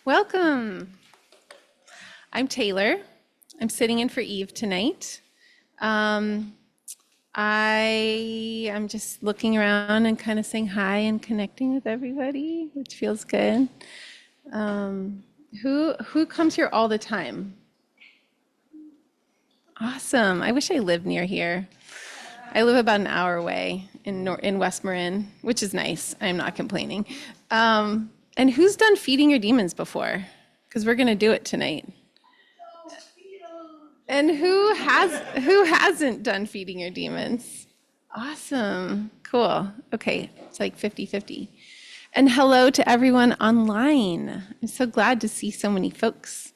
Welcome. I'm Taylor. I'm sitting in for Eve tonight. Um, I am just looking around and kind of saying hi and connecting with everybody, which feels good. Um, who comes here all the time? Awesome. I wish I lived near here. I live about an hour away in West Marin, which is nice. I'm not complaining. And who's done feeding your demons before? Because we're gonna do it tonight. And who hasn't done feeding your demons? Awesome. Cool. Okay. It's like 50-50. And hello to everyone online. I'm so glad to see so many folks.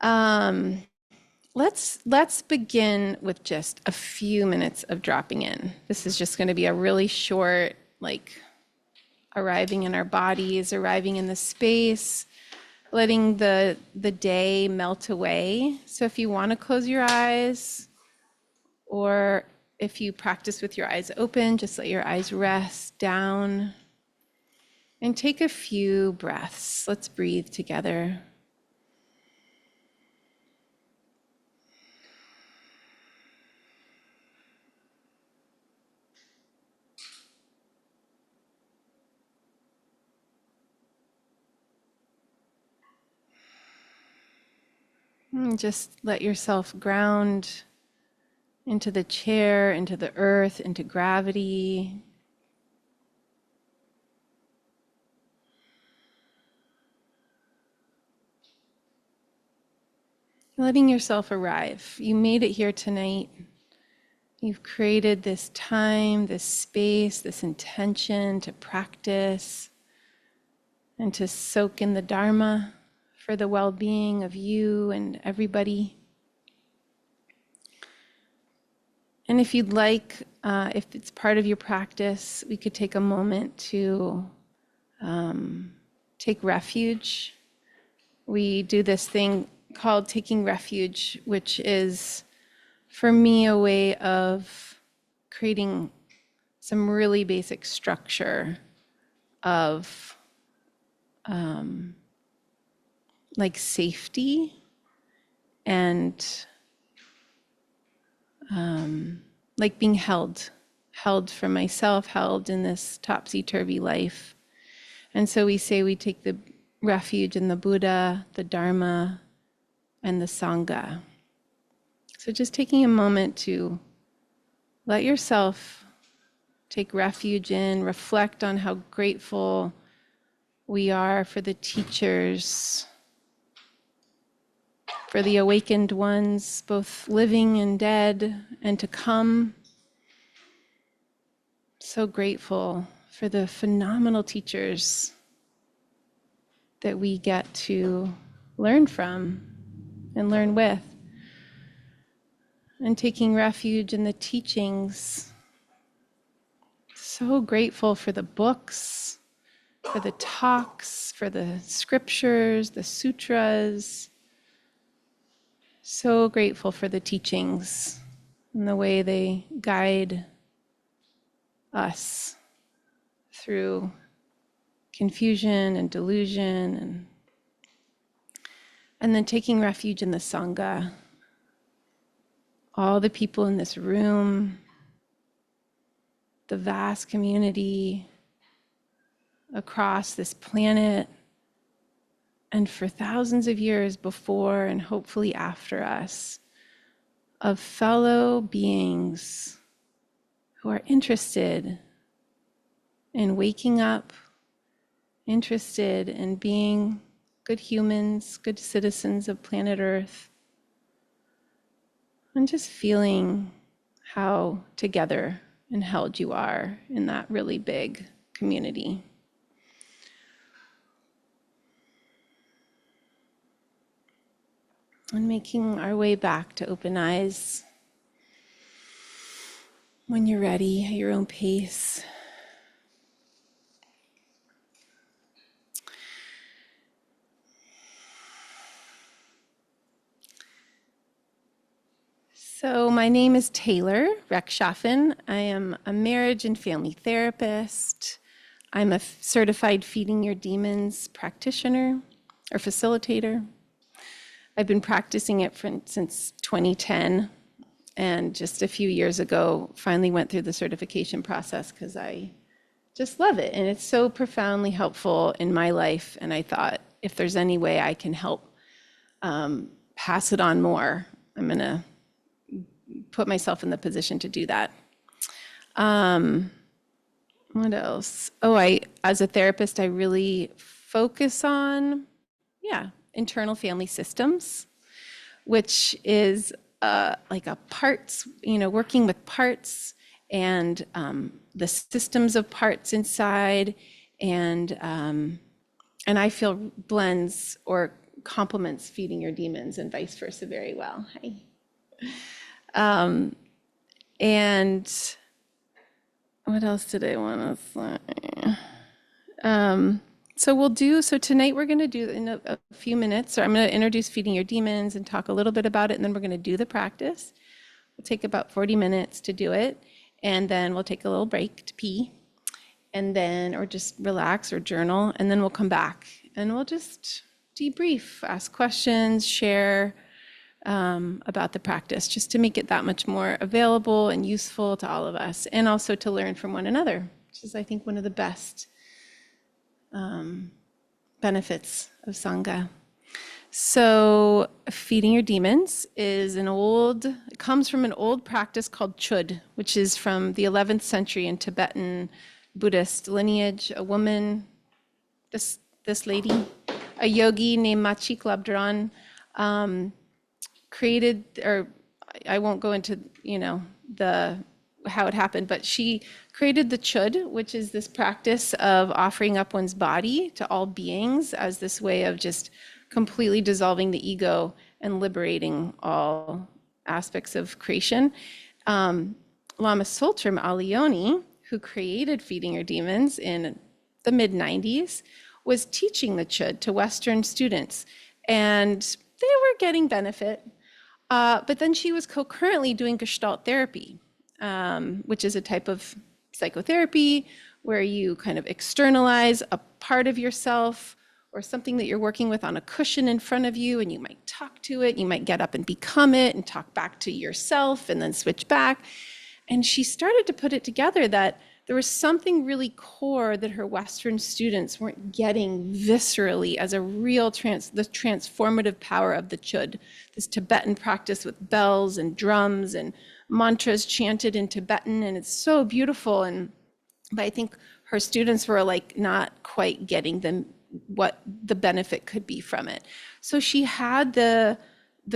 Um, let's begin with just a few minutes of dropping in. This is just going to be a really short, like arriving in our bodies, arriving in the space, letting the day melt away. So if you want to close your eyes, or if you practice with your eyes open, just let your eyes rest down and take a few breaths. Let's breathe together. And just let yourself ground into the chair, into the earth, into gravity. Letting yourself arrive. You made it here tonight. You've created this time, this space, this intention to practice and to soak in the Dharma for the well-being of you and everybody. And if you'd like, if it's part of your practice, we could take a moment to take refuge. We do this thing called taking refuge, which is, for me, a way of creating some really basic structure of like safety and like being held for myself, held in this topsy-turvy life. And so we say we take the refuge in the Buddha, the Dharma, and the Sangha. So just taking a moment to let yourself take refuge in, reflect on how grateful we are for the teachers, for the awakened ones, both living and dead, and to come. So grateful for the phenomenal teachers that we get to learn from and learn with. And taking refuge in the teachings. So grateful for the books, for the talks, for the scriptures, the sutras. So grateful for the teachings and the way they guide us through confusion and delusion, and then taking refuge in the Sangha. All the people in this room, the vast community across this planet, and for thousands of years before and hopefully after us, of fellow beings who are interested in waking up, interested in being good humans, good citizens of planet Earth, and just feeling how together and held you are in that really big community. And making our way back to open eyes. When you're ready, at your own pace. So my name is Taylor Rechtschaffen. I am a marriage and family therapist, I'm a certified Feeding Your Demons practitioner or facilitator. I've been practicing it since 2010, and just a few years ago, finally went through the certification process because I just love it. And it's so profoundly helpful in my life. And I thought, if there's any way I can help pass it on more, I'm going to put myself in the position to do that. What else? Oh, as a therapist, I really focus on, internal family systems, which is like a parts, working with parts and the systems of parts inside, and I feel blends or complements Feeding Your Demons and vice versa very well. Hi. And what else did I want to say? So tonight we're going to do in a few minutes, or I'm going to introduce Feeding Your Demons and talk a little bit about it, and then we're going to do the practice. We'll take about 40 minutes to do it, and then we'll take a little break to pee, and then, or just relax or journal, and then we'll come back and we'll just debrief, ask questions, share about the practice, just to make it that much more available and useful to all of us, and also to learn from one another, which is, I think, one of the best benefits of sangha. So Feeding Your Demons comes from an old practice called Chöd, which is from the 11th century in Tibetan Buddhist lineage. A woman, this lady, a yogi named Machi Labdran, created, or I won't go into, how it happened, but she created the Chöd, which is this practice of offering up one's body to all beings as this way of just completely dissolving the ego and liberating all aspects of creation. Lama Tsultrim Allione, who created Feeding Your Demons in the mid-90s, was teaching the Chöd to Western students, and they were getting benefit. But then she was concurrently doing Gestalt therapy, which is a type of psychotherapy where you kind of externalize a part of yourself or something that you're working with on a cushion in front of you, and you might talk to it, you might get up and become it and talk back to yourself and then switch back. And she started to put it together that there was something really core that her Western students weren't getting viscerally as a real the transformative power of the Chöd, this Tibetan practice with bells and drums and mantras chanted in Tibetan, and it's so beautiful. But I think her students were like not quite getting what the benefit could be from it. So she had the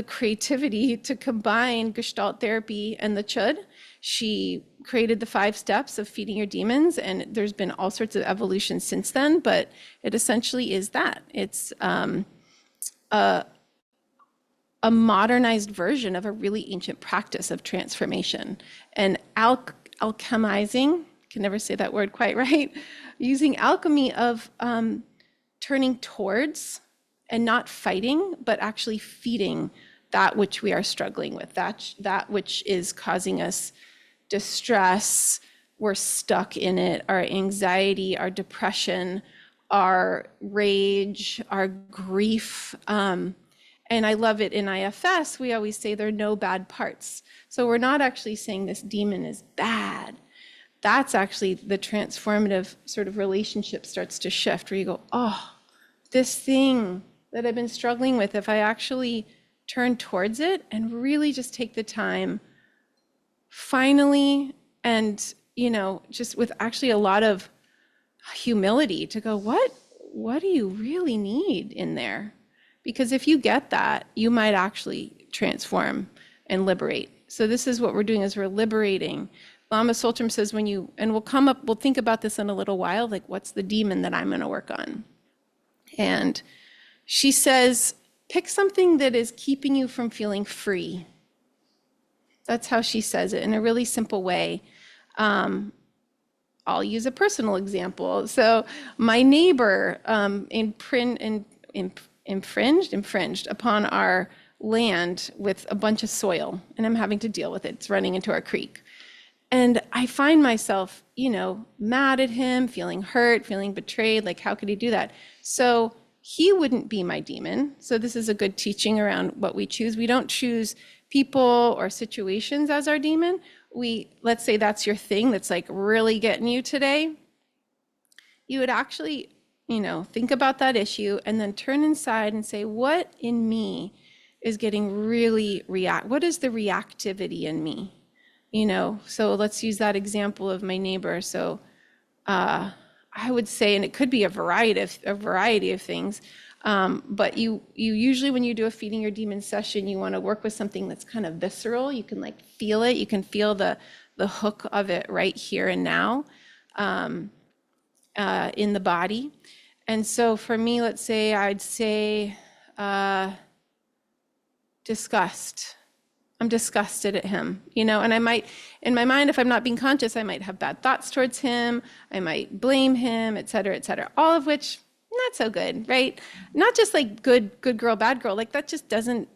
creativity to combine Gestalt therapy and the Chöd. She created the 5 steps of Feeding Your Demons, and there's been all sorts of evolution since then, but it essentially is that. It's a modernized version of a really ancient practice of transformation. And alchemizing, can never say that word quite right, using alchemy of turning towards and not fighting, but actually feeding that which we are struggling with, that which is causing us distress, we're stuck in it, our anxiety, our depression, our rage, our grief. And I love it in IFS, we always say there are no bad parts. So we're not actually saying this demon is bad. That's actually the transformative sort of relationship starts to shift, where you go, oh, this thing that I've been struggling with, if I actually turn towards it and really just take the time finally, and just with actually a lot of humility to go, what do you really need in there? Because if you get that, you might actually transform and liberate. So this is what we're doing, is we're liberating. Lama Tsultrim says we'll think about this in a little while, like what's the demon that I'm going to work on? And she says, pick something that is keeping you from feeling free. That's how she says it, in a really simple way. I'll use a personal example. So my neighbor infringed upon our land with a bunch of soil, and I'm having to deal with it. It's running into our creek. And I find myself, mad at him, feeling hurt, feeling betrayed. Like, how could he do that? So he wouldn't be my demon. So this is a good teaching around what we choose. We don't choose people or situations as our demon. Let's say that's your thing that's like really getting you today. You would actually, think about that issue and then turn inside and say, what in me is getting really what is the reactivity in me? So let's use that example of my neighbor. So I would say, and it could be a variety of things, but you usually, when you do a feeding your demon session, you want to work with something that's kind of visceral. You can like feel it. You can feel the hook of it right here and now in the body. And so for me, let's say I'd say disgust. I'm disgusted at him, and I might, in my mind, if I'm not being conscious, I might have bad thoughts towards him. I might blame him, et cetera, all of which not so good, right? Not just like good girl, bad girl, like that just doesn't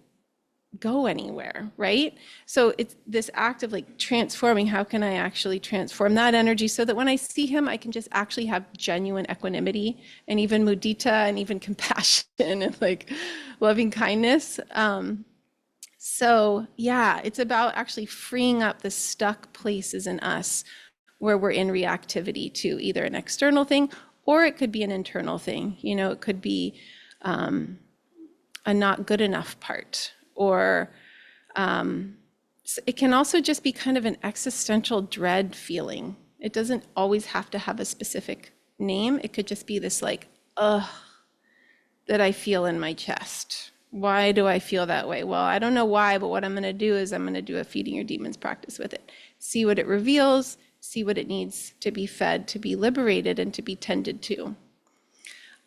go anywhere, right? So it's this act of like transforming. How can I actually transform that energy so that when I see him, I can just actually have genuine equanimity and even mudita and even compassion and like loving kindness. So yeah, it's about actually freeing up the stuck places in us where we're in reactivity to either an external thing, or it could be an internal thing. It could be a not good enough part, or it can also just be kind of an existential dread feeling. It doesn't always have to have a specific name. It could just be this like, ugh, that I feel in my chest. Why do I feel that way? Well, I don't know why, but what I'm going to do is I'm going to do a feeding your demons practice with it. See what it reveals, see what it needs to be fed, to be liberated, and to be tended to.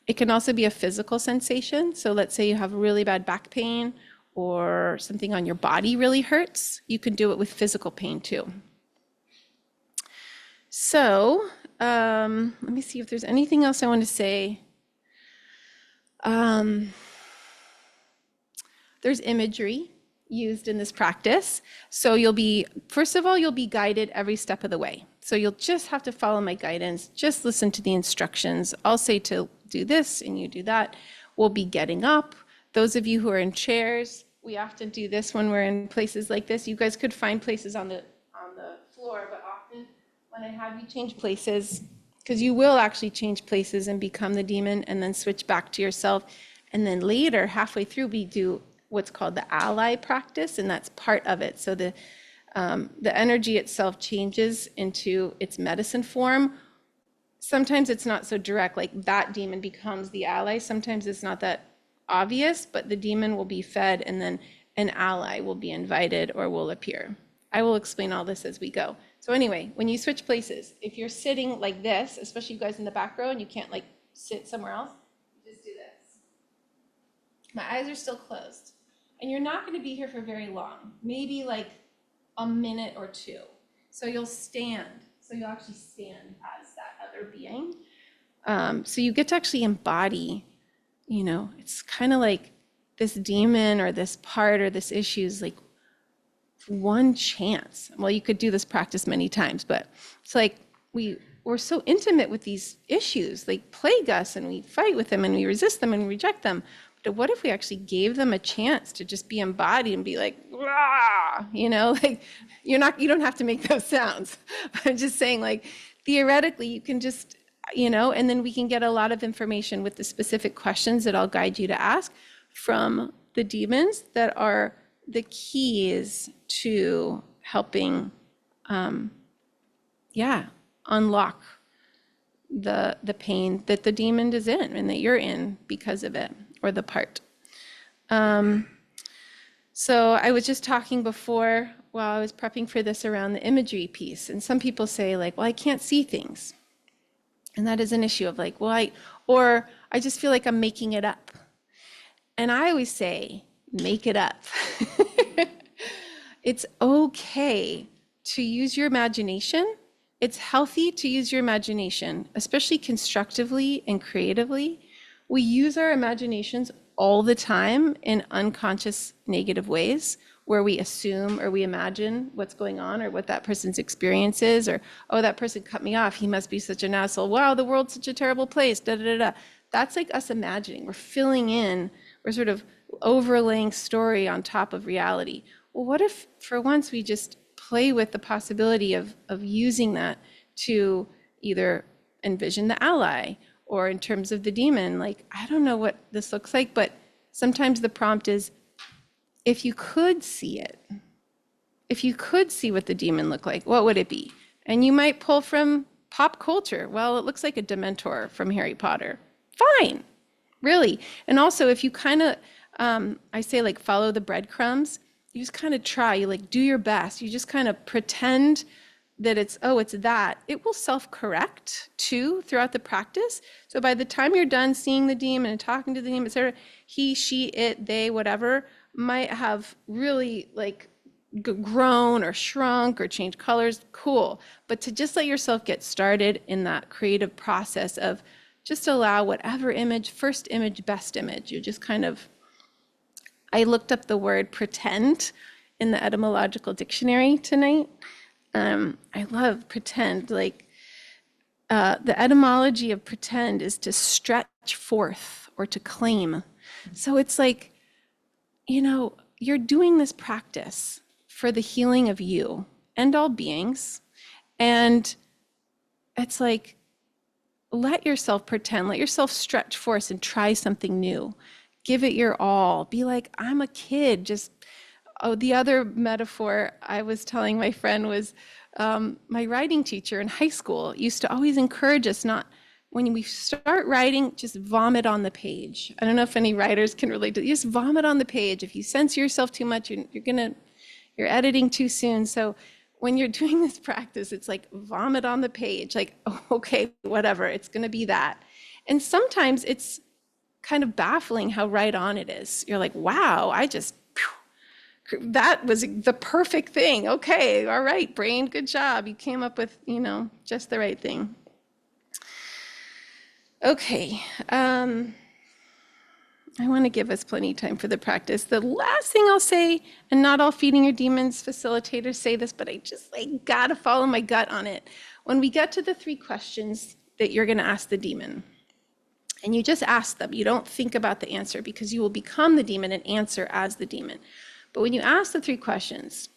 It can also be a physical sensation. So let's say you have really bad back pain or something on your body really hurts. You can do it with physical pain too. So let me see if there's anything else I want to say. There's imagery used in this practice. So first of all, you'll be guided every step of the way. So you'll just have to follow my guidance, just listen to the instructions. I'll say to do this and you do that. We'll be getting up. Those of you who are in chairs, we often do this when we're in places like this. You guys could find places on the floor, but often when I have you change places, because you will actually change places and become the demon and then switch back to yourself. And then later, halfway through, we do what's called the ally practice, and that's part of it. So the energy itself changes into its medicine form. Sometimes it's not so direct, like that demon becomes the ally. Sometimes it's not that obvious, but the demon will be fed and then an ally will be invited or will appear. I will explain all this as we go. So anyway, when you switch places, if you're sitting like this, especially you guys in the back row and you can't like sit somewhere else, just do this. My eyes are still closed. And you're not going to be here for very long, maybe like a minute or two. So you'll stand. So you'll actually stand as that other being. So you get to actually embody, it's kind of like this demon or this part or this issue is like one chance. Well, you could do this practice many times, but it's like we're so intimate with these issues. They plague us and we fight with them and we resist them and reject them. But what if we actually gave them a chance to just be embodied and be like, rah, like you don't have to make those sounds. I'm just saying, like, theoretically, you can just, and then we can get a lot of information with the specific questions that I'll guide you to ask from the demons that are the keys to helping, unlock the pain that the demon is in and that you're in because of it. Or the part. So I was just talking before while I was prepping for this around the imagery piece. And some people say like, well, I can't see things. And that is an issue of like, well, I just feel like I'm making it up. And I always say, make it up. It's okay to use your imagination. It's healthy to use your imagination, especially constructively and creatively. We use our imaginations all the time in unconscious negative ways. where we assume or we imagine what's going on or what that person's experience is, or, oh, that person cut me off, he must be such an asshole. Wow, the world's such a terrible place, da da da da. That's like us imagining. We're filling in, we're sort of overlaying story on top of reality. Well, what if for once we just play with the possibility of using that to either envision the ally, or in terms of the demon, like, I don't know what this looks like, but sometimes the prompt is, if you could see it, if you could see what the demon looked like, what would it be? And you might pull from pop culture. Well, it looks like a Dementor from Harry Potter. Fine, really. And also, if you kind of, I say like follow the breadcrumbs, you just kind of try, you like do your best. You just kind of pretend that it's, oh, it's that. It will self-correct too throughout the practice. So by the time you're done seeing the demon and talking to the demon, etc., he, she, it, they, whatever, might have really like grown or shrunk or changed colors, cool. But to just let yourself get started in that creative process of just allow whatever image, first image, best image, you just kind of, I looked up the word pretend in the etymological dictionary tonight. I love pretend, like the etymology of pretend is to stretch forth or to claim. So it's like, you know, you're doing this practice for the healing of you and all beings. And it's like, let yourself pretend, let yourself stretch forth and try something new. Give it your all. Be like, I'm a kid, just, oh, the other metaphor I was telling my friend was my writing teacher in high school used to always encourage us not, when we start writing, just vomit on the page. I don't know if any writers can relate to this. Just vomit on the page. If you censor yourself too much, you're editing too soon. So when you're doing this practice, it's like vomit on the page, like, oh, okay, whatever, it's gonna be that. And sometimes it's kind of baffling how right on it is. You're like, wow, that was the perfect thing. Okay, all right, brain, good job. You came up with, you know, just the right thing. Okay, I want to give us plenty of time for the practice. The last thing I'll say, and not all feeding your demons facilitators say this, but I just like gotta follow my gut on it. When we get to the 3 questions that you're gonna ask the demon, and you just ask them, you don't think about the answer because you will become the demon and answer as the demon. But when you ask the 3 questions,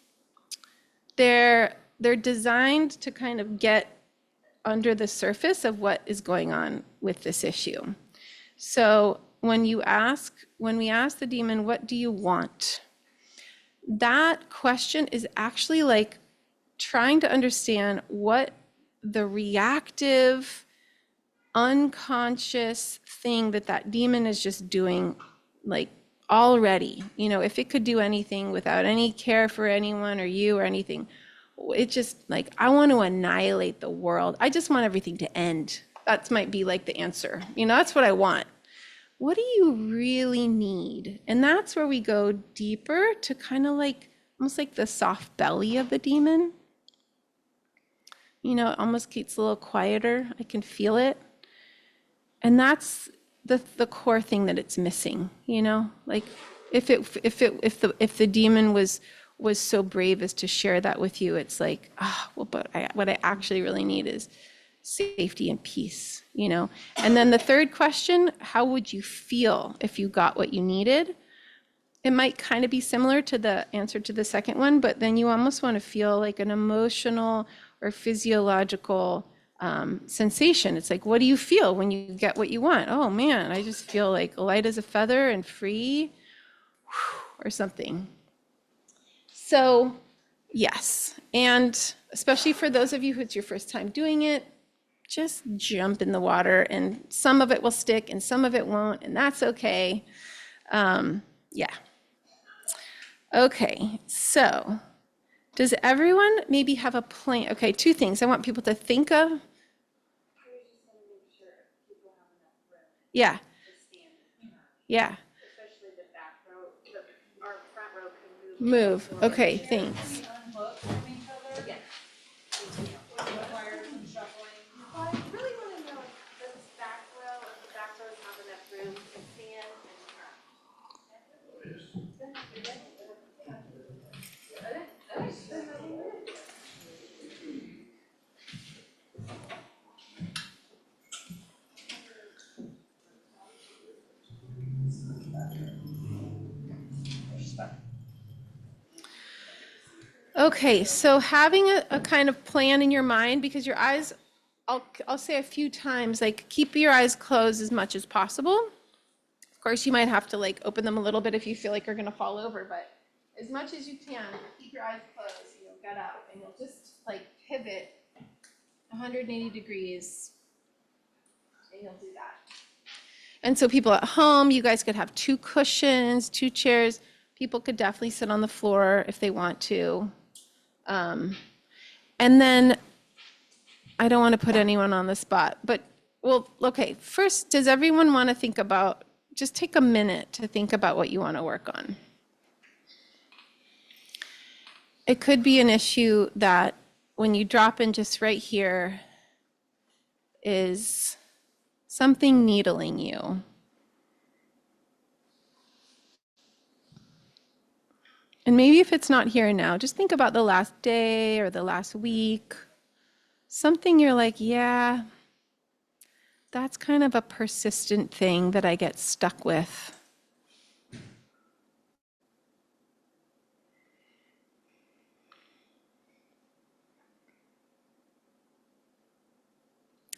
they're designed to kind of get under the surface of what is going on with this issue. So when we ask the demon, what do you want? That question is actually like trying to understand what the reactive, unconscious thing that demon is just doing, like already. You know, if it could do anything without any care for anyone or you or anything, it just like, I want to annihilate the world. I just want everything to end. That might be like the answer. You know, that's what I want. What do you really need? And that's where we go deeper to kind of like, almost like the soft belly of the demon. You know, it almost gets a little quieter. I can feel it. And that's the core thing that it's missing, you know? Like if the demon was so brave as to share that with you, it's like, well, but what I actually really need is safety and peace, you know? And then the 3rd question, how would you feel if you got what you needed? It might kind of be similar to the answer to the 2nd one, but then you almost want to feel like an emotional or physiological sensation. It's like, what do you feel when you get what you want? Oh man, I just feel like light as a feather and free, or something. So yes, and especially for those of you who it's your first time doing it, just jump in the water, and some of it will stick and some of it won't, and that's okay. Yeah. Okay, so does everyone maybe have a plan? Okay, 2 things I want people to think of. Yeah. Yeah. Especially the back row, our front row can Move. Okay, thanks. I really want to know if this back row, if the back rows have enough room to stand and turn. Okay, so having a kind of plan in your mind, because your eyes, I'll say a few times, like keep your eyes closed as much as possible. Of course, you might have to like open them a little bit if you feel like you're gonna fall over, but as much as you can, keep your eyes closed. You'll get up and you'll just like pivot 180 degrees, and you'll do that. And so people at home, you guys could have 2 cushions, 2 chairs. People could definitely sit on the floor if they want to. And then I don't want to put anyone on the spot, but well, okay, first, does everyone want to think about, just take a minute to think about what you want to work on. It could be an issue that when you drop in just right here is something needling you. And maybe if it's not here and now, just think about the last day or the last week. Something you're like, yeah, that's kind of a persistent thing that I get stuck with.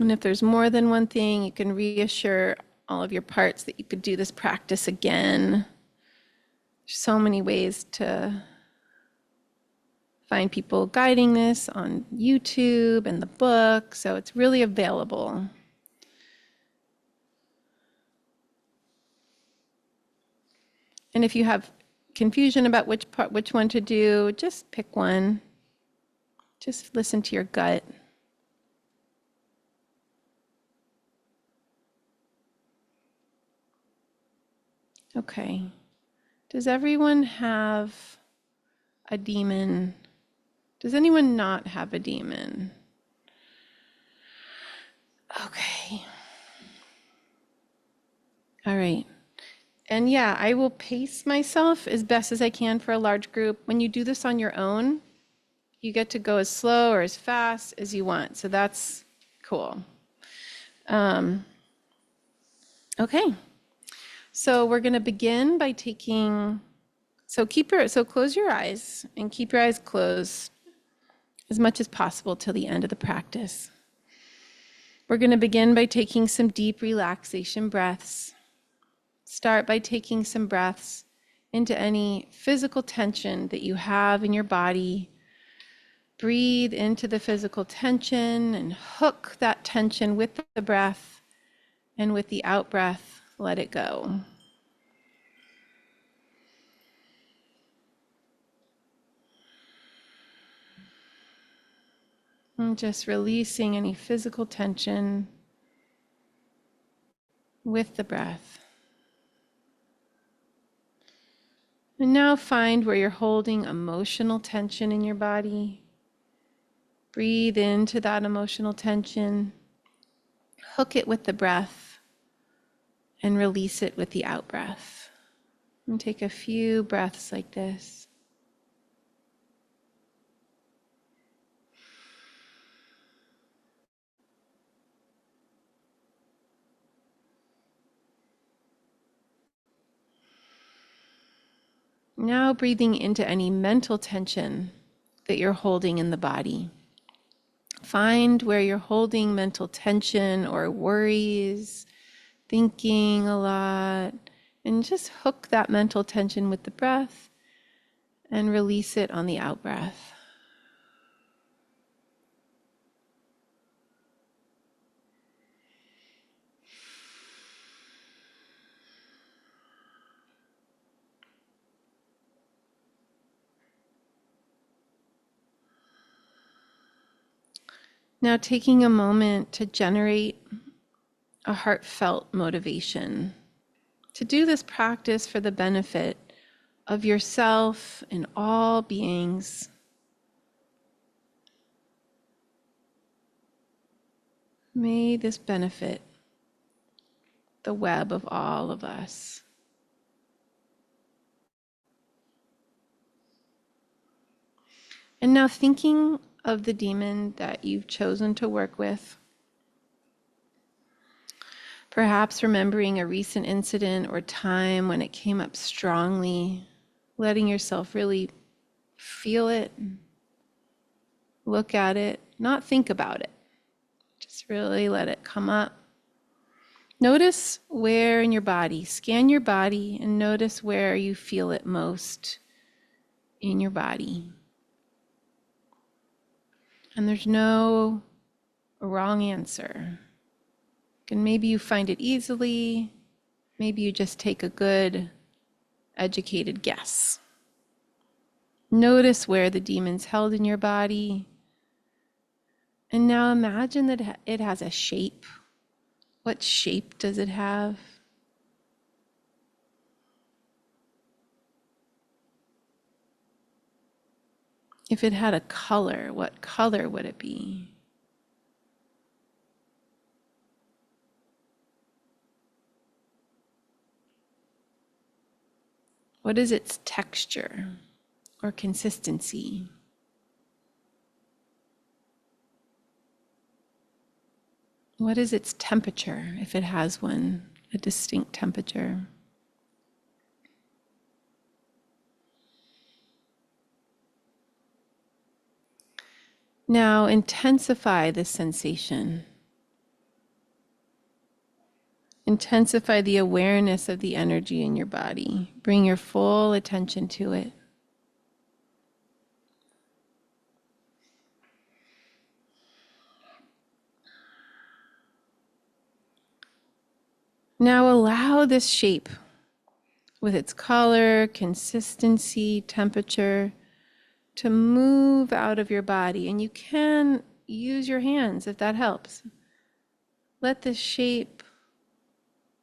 And if there's more than one thing, you can reassure all of your parts that you could do this practice again. There's so many ways to find people guiding this on YouTube and the book, so it's really available. And if you have confusion about which one to do, just pick one. Just listen to your gut. Okay. Does everyone have a demon? Does anyone not have a demon? Okay. All right. And yeah, I will pace myself as best as I can for a large group. When you do this on your own, you get to go as slow or as fast as you want. So that's cool. Okay. So we're going to begin by taking, so close your eyes and keep your eyes closed as much as possible till the end of the practice. We're going to begin by taking some deep relaxation breaths. Start by taking some breaths into any physical tension that you have in your body. Breathe into the physical tension and hook that tension with the breath, and with the out breath, let it go. And just releasing any physical tension with the breath. And now find where you're holding emotional tension in your body. Breathe into that emotional tension, hook it with the breath, and release it with the out breath. And take a few breaths like this. Now breathing into any mental tension that you're holding in the body. Find where you're holding mental tension or worries, thinking a lot, and just hook that mental tension with the breath and release it on the out breath. Now taking a moment to generate a heartfelt motivation to do this practice for the benefit of yourself and all beings. May this benefit the web of all of us. And now thinking of the demon that you've chosen to work with, perhaps remembering a recent incident or time when it came up strongly, letting yourself really feel it, Look at it, not think about it. Just really let it come up. Notice where in your body, scan your body and notice where you feel it most in your body. And there's no wrong answer. And maybe you find it easily, maybe you just take a good, educated guess. Notice where the demon's held in your body. And now imagine that it has a shape. What shape does it have? If it had a color, what color would it be? What is its texture or consistency? What is its temperature, if it has one, a distinct temperature? Now intensify this sensation. Intensify the awareness of the energy in your body. Bring your full attention to it. Now allow this shape with its color, consistency, temperature to move out of your body. And you can use your hands if that helps. Let this shape,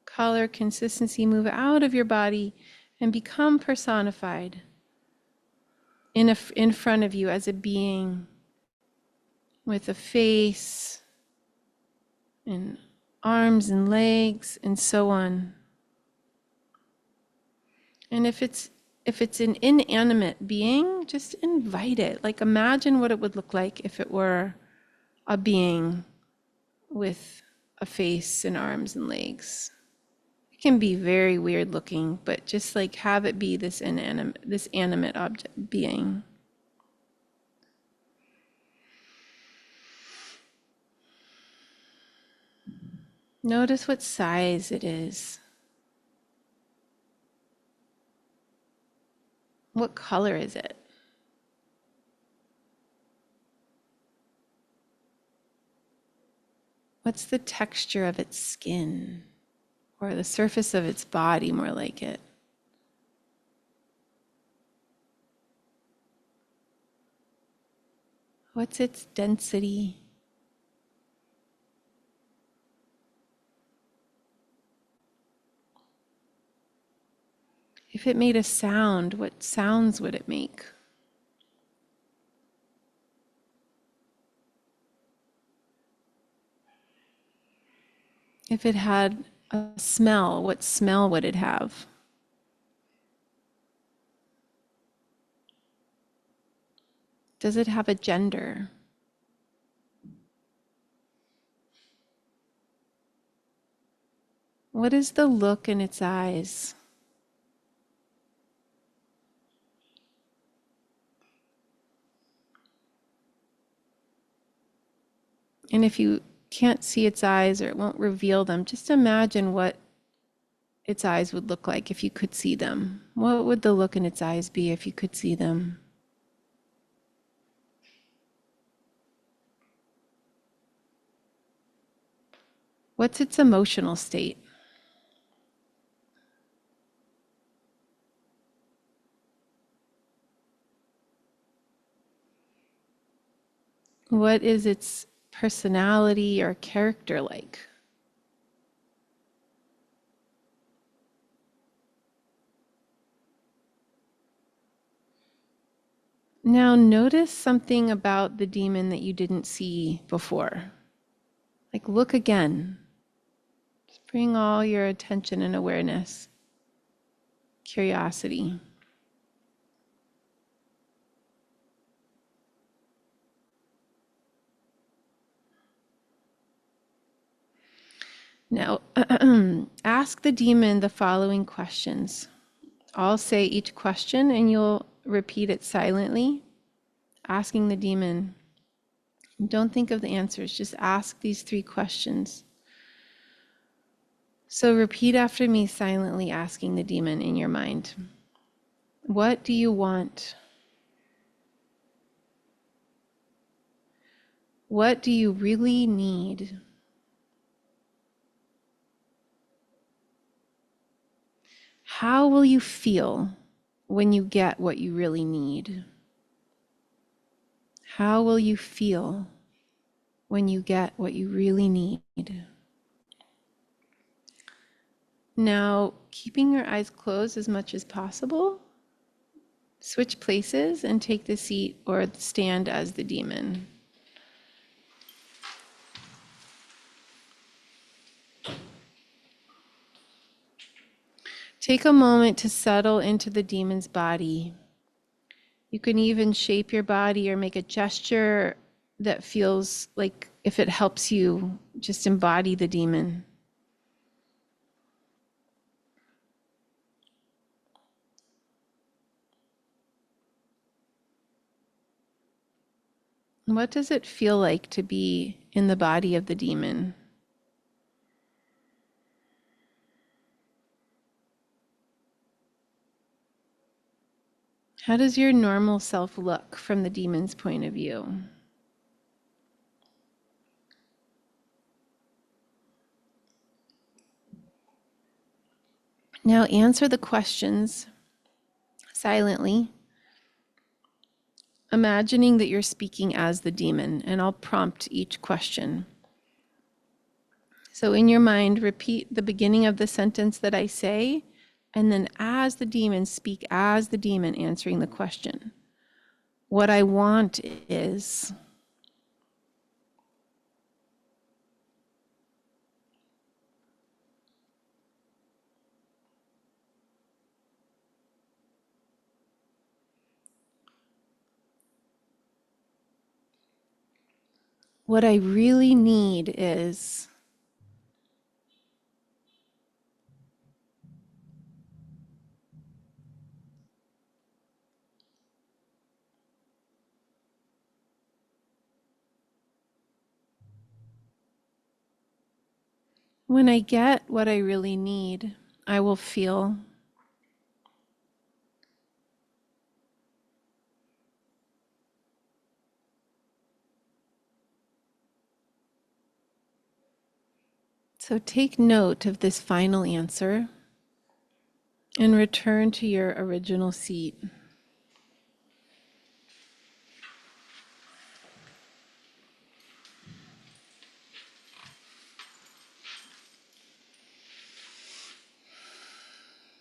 color, consistency move out of your body and become personified in front of you as a being with a face and arms and legs and so on. And if it's an inanimate being, just invite it. Like imagine what it would look like if it were a being with a face and arms and legs. It can be very weird looking, but just like have it be this animate object being. Notice what size it is. What color is it? What's the texture of its skin? Or the surface of its body, more like it? What's its density? If it made a sound, what sounds would it make? If it had a smell, what smell would it have? Does it have a gender? What is the look in its eyes? And if you can't see its eyes or it won't reveal them, just imagine what its eyes would look like if you could see them. What would the look in its eyes be if you could see them? What's its emotional state? What is its personality or character like? Now notice something about the demon that you didn't see before. Like look again. Just bring all your attention and awareness, curiosity. Now, ask the demon the following questions. I'll say each question and you'll repeat it silently, asking the demon, Don't think of the answers, just ask these 3 questions. So repeat after me, silently asking the demon in your mind. What do you want? What do you really need? How will you feel when you get what you really need? How will you feel when you get what you really need? Now, keeping your eyes closed as much as possible, switch places and take the seat or stand as the demon. Take a moment to settle into the demon's body. You can even shape your body or make a gesture that feels like, if it helps you, just embody the demon. What does it feel like to be in the body of the demon? How does your normal self look from the demon's point of view? Now answer the questions silently, imagining that you're speaking as the demon, and I'll prompt each question. So in your mind, repeat the beginning of the sentence that I say, and then as the demon, speak as the demon answering the question. What I want is... What I really need is... When I get what I really need, I will feel... So take note of this final answer and return to your original seat.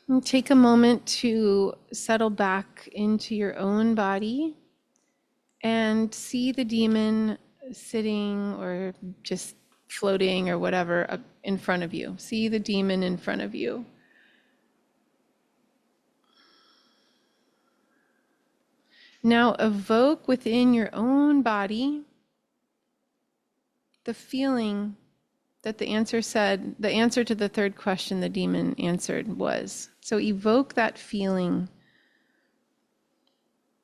And take a moment to settle back into your own body and see the demon sitting or just floating or whatever up in front of you. See the demon in front of you. Now evoke within your own body the feeling that the answer to the 3rd question the demon answered was. So evoke that feeling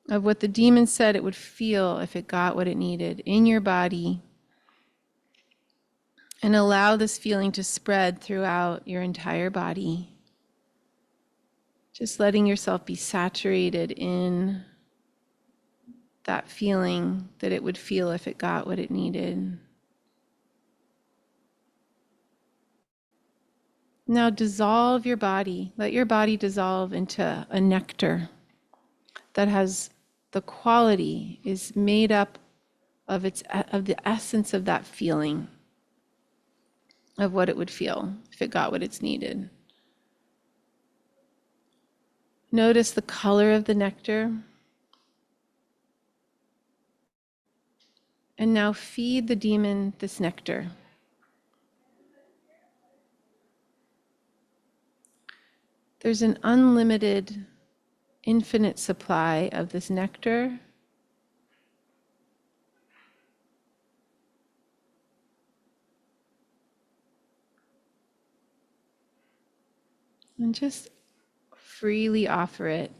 of what the demon said it would feel if it got what it needed in your body, and allow this feeling to spread throughout your entire body. Just letting yourself be saturated in that feeling that it would feel if it got what it needed. Now dissolve your body. Let your body dissolve into a nectar that has the quality, is made up of the essence of that feeling, of what it would feel if it got what it's needed. Notice the color of the nectar. And now feed the demon this nectar. There's an unlimited, infinite supply of this nectar. And just freely offer it.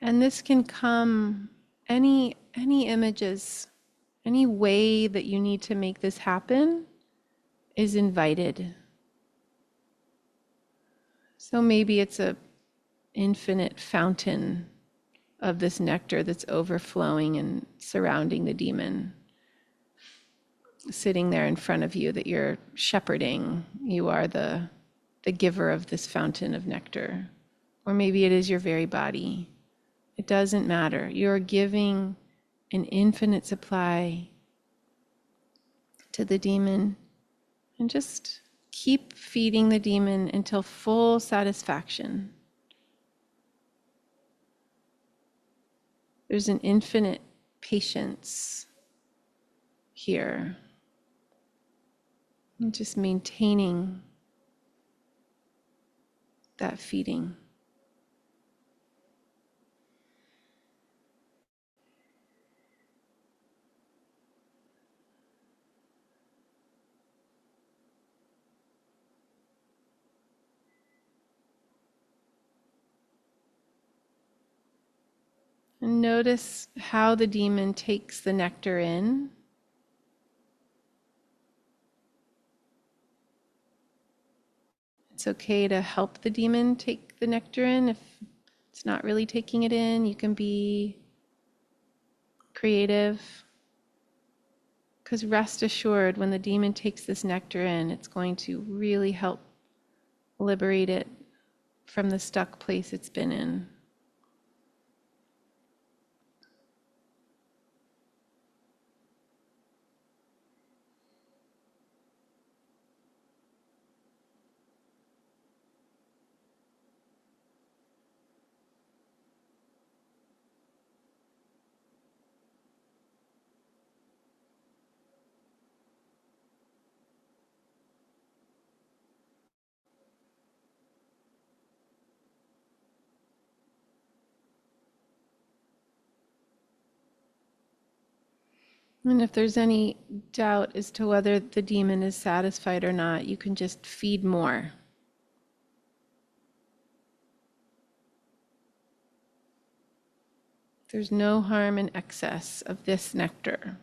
And this can come any images, Any way that you need to make this happen is invited. So maybe it's a infinite fountain of this nectar that's overflowing and surrounding the demon, sitting there in front of you that you're shepherding. You are the giver of this fountain of nectar. Or maybe it is your very body. It doesn't matter. You're giving an infinite supply to the demon, and just keep feeding the demon until full satisfaction. There's an infinite patience here. And just maintaining that feeding. And notice how the demon takes the nectar in. It's okay to help the demon take the nectar in. If it's not really taking it in, you can be creative. Because rest assured, when the demon takes this nectar in, it's going to really help liberate it from the stuck place it's been in. And if there's any doubt as to whether the demon is satisfied or not, you can just feed more. There's no harm in excess of this nectar.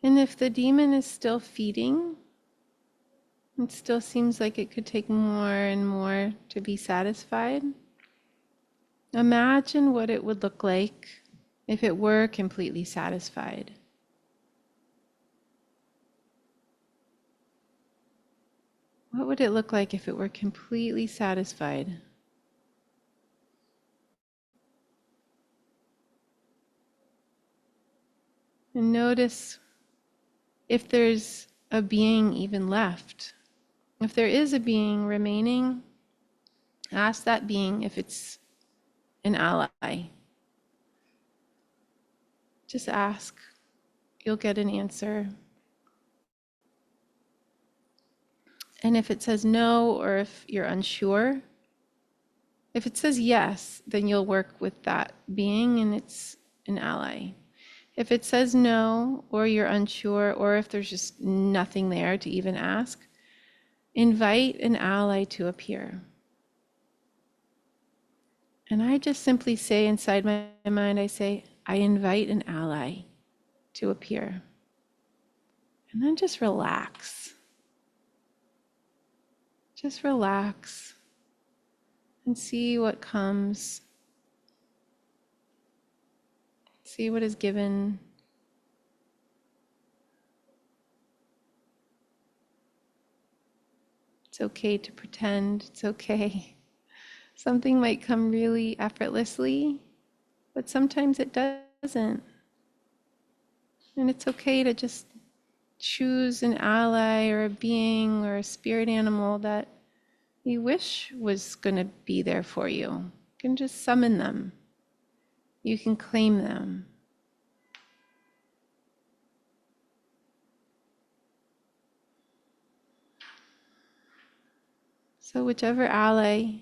And if the demon is still feeding, it still seems like it could take more and more to be satisfied. Imagine what it would look like if it were completely satisfied. What would it look like if it were completely satisfied? And notice if there's a being even left. If there is a being remaining, ask that being if it's an ally. Just ask. You'll get an answer. And if it says no, or if you're unsure, if it says yes, then you'll work with that being and it's an ally. If it says no, or you're unsure, or if there's just nothing there to even ask, invite an ally to appear. And I just simply say inside my mind, I say, I invite an ally to appear. And then just relax. Just relax and see what comes. See what is given. It's okay to pretend. It's okay. Something might come really effortlessly, but sometimes it doesn't. And it's okay to just choose an ally or a being or a spirit animal that you wish was going to be there for you. You can just summon them. You can claim them. So whichever ally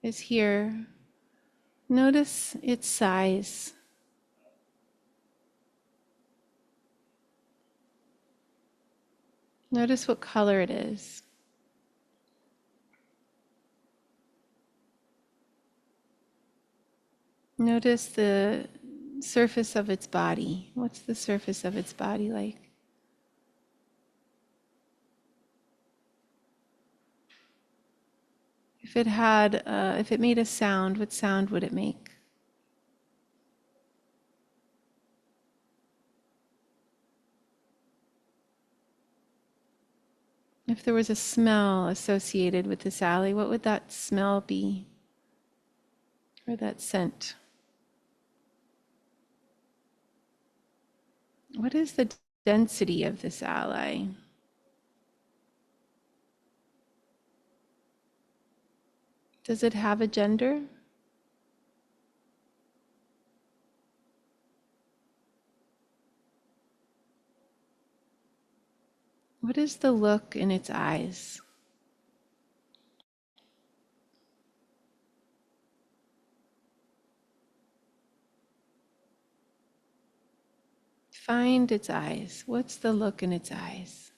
is here. Notice its size. Notice what color it is. Notice the surface of its body. What's the surface of its body like? If it made a sound, what sound would it make? If there was a smell associated with this alley, what would that smell be? Or that scent? What is the density of this ally? Does it have a gender? What is the look in its eyes? Find its eyes. What's the look in its eyes?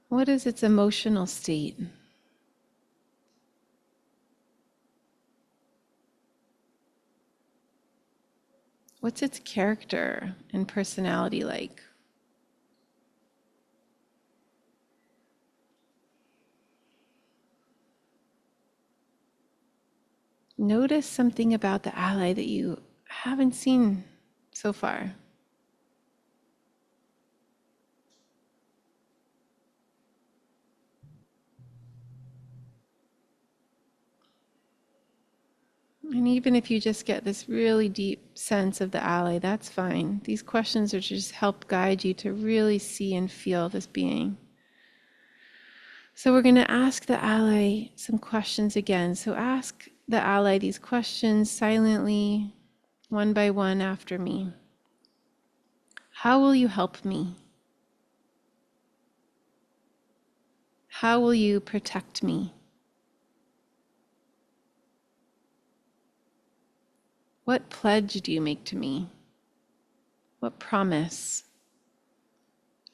What is its emotional state? What's its character and personality like? Notice something about the ally that you haven't seen so far. And even if you just get this really deep sense of the ally, that's fine. These questions are just help guide you to really see and feel this being. So we're going to ask the ally some questions again. So ask the ally these questions silently, one by one after me. How will you help me? How will you protect me? What pledge do you make to me? What promise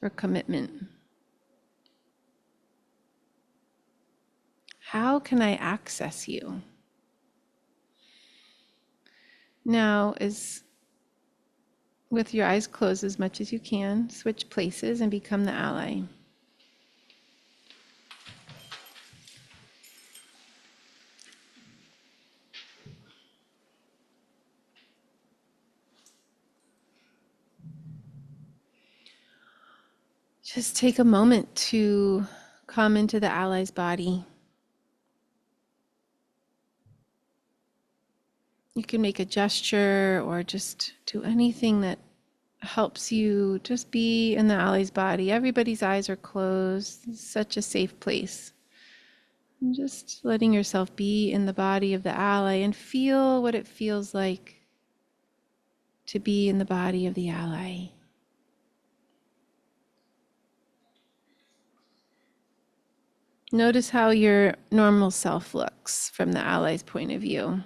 or commitment? How can I access you? Now, with your eyes closed as much as you can, switch places and become the ally. Just take a moment to come into the ally's body. You can make a gesture or just do anything that helps you just be in the ally's body. Everybody's eyes are closed. It's such a safe place. And just letting yourself be in the body of the ally and feel what it feels like to be in the body of the ally. Notice how your normal self looks from the ally's point of view.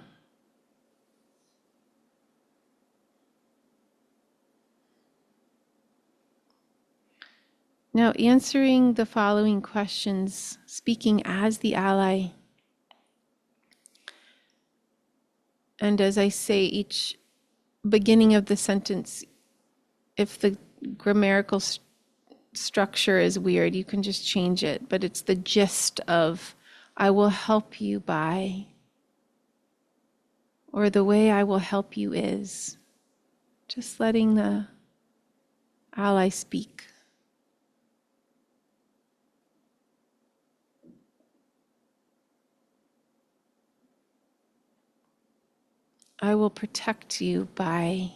Now, answering the following questions, speaking as the ally. And as I say each beginning of the sentence, if the grammatical structure is weird, you can just change it. But it's the gist of, I will help you by, or the way I will help you is. Just letting the ally speak. I will protect you by.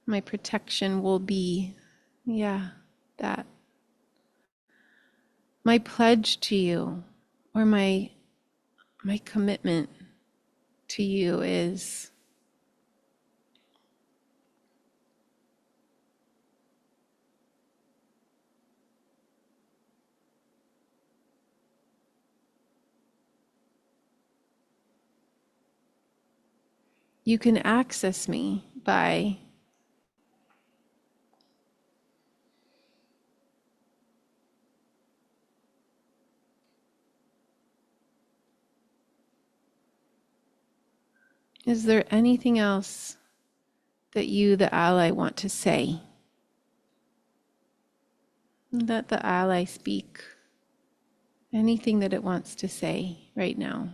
My protection will be, that. My pledge to you, or my commitment to you is. You can access me by is there anything else that you, the ally, want to say? Let the ally speak anything that it wants to say right now.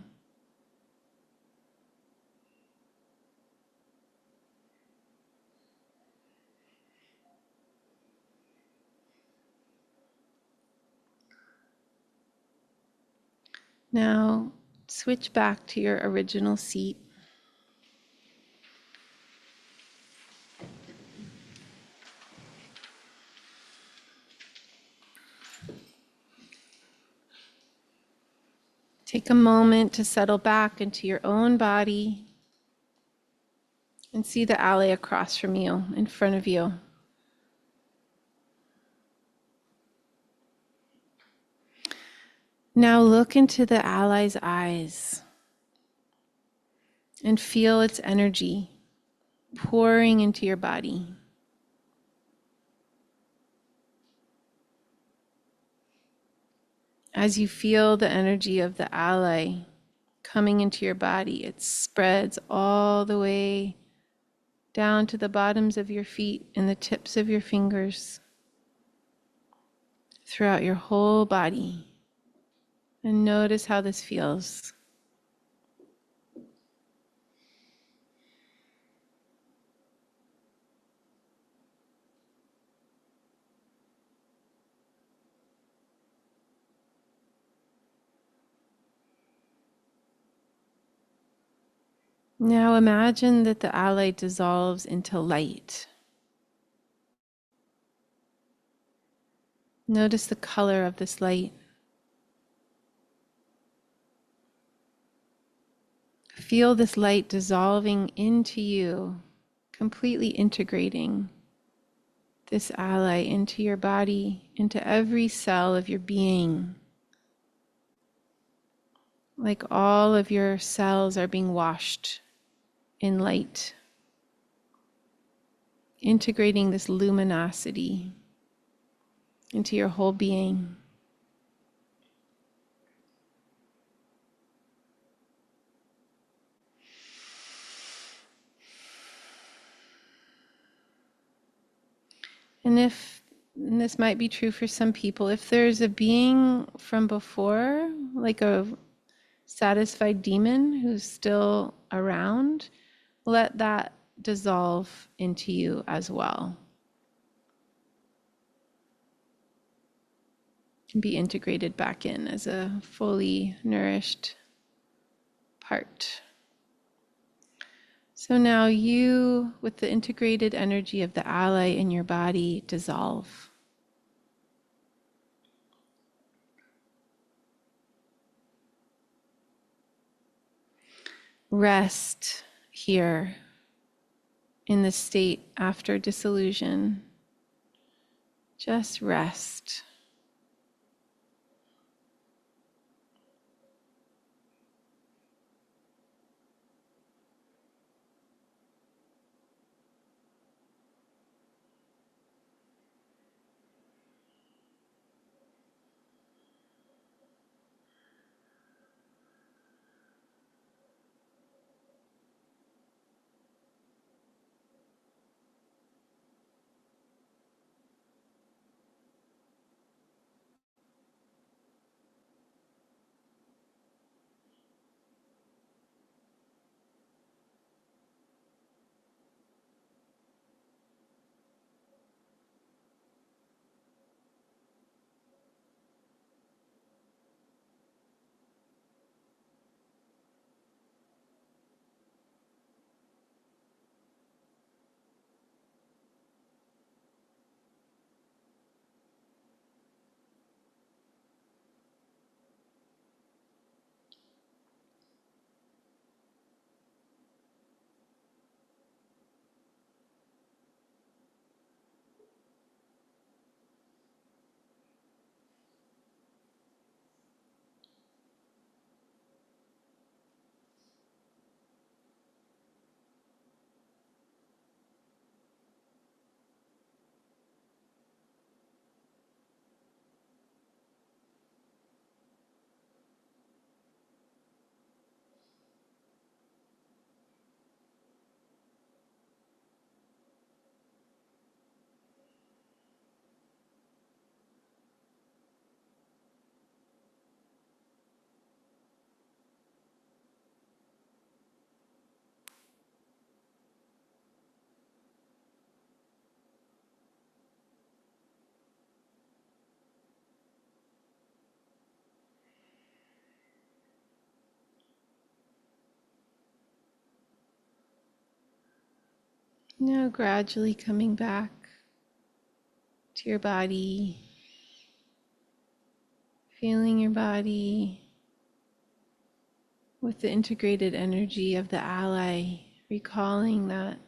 Now, switch back to your original seat. Take a moment to settle back into your own body and see the ally across from you, in front of you. Now look into the ally's eyes and feel its energy pouring into your body. As you feel the energy of the ally coming into your body, it spreads all the way down to the bottoms of your feet and the tips of your fingers, throughout your whole body. And notice how this feels. Now imagine that the ally dissolves into light. Notice the color of this light. Feel this light dissolving into you, completely integrating this ally into your body, into every cell of your being. Like all of your cells are being washed in light, integrating this luminosity into your whole being. And this might be true for some people, if there's a being from before, like a satisfied demon who's still around, let that dissolve into you as well. And be integrated back in as a fully nourished part. So now you, with the integrated energy of the ally in your body, dissolve. Rest here in the state after dissolution. Just rest. Now gradually coming back to your body, feeling your body with the integrated energy of the ally, recalling that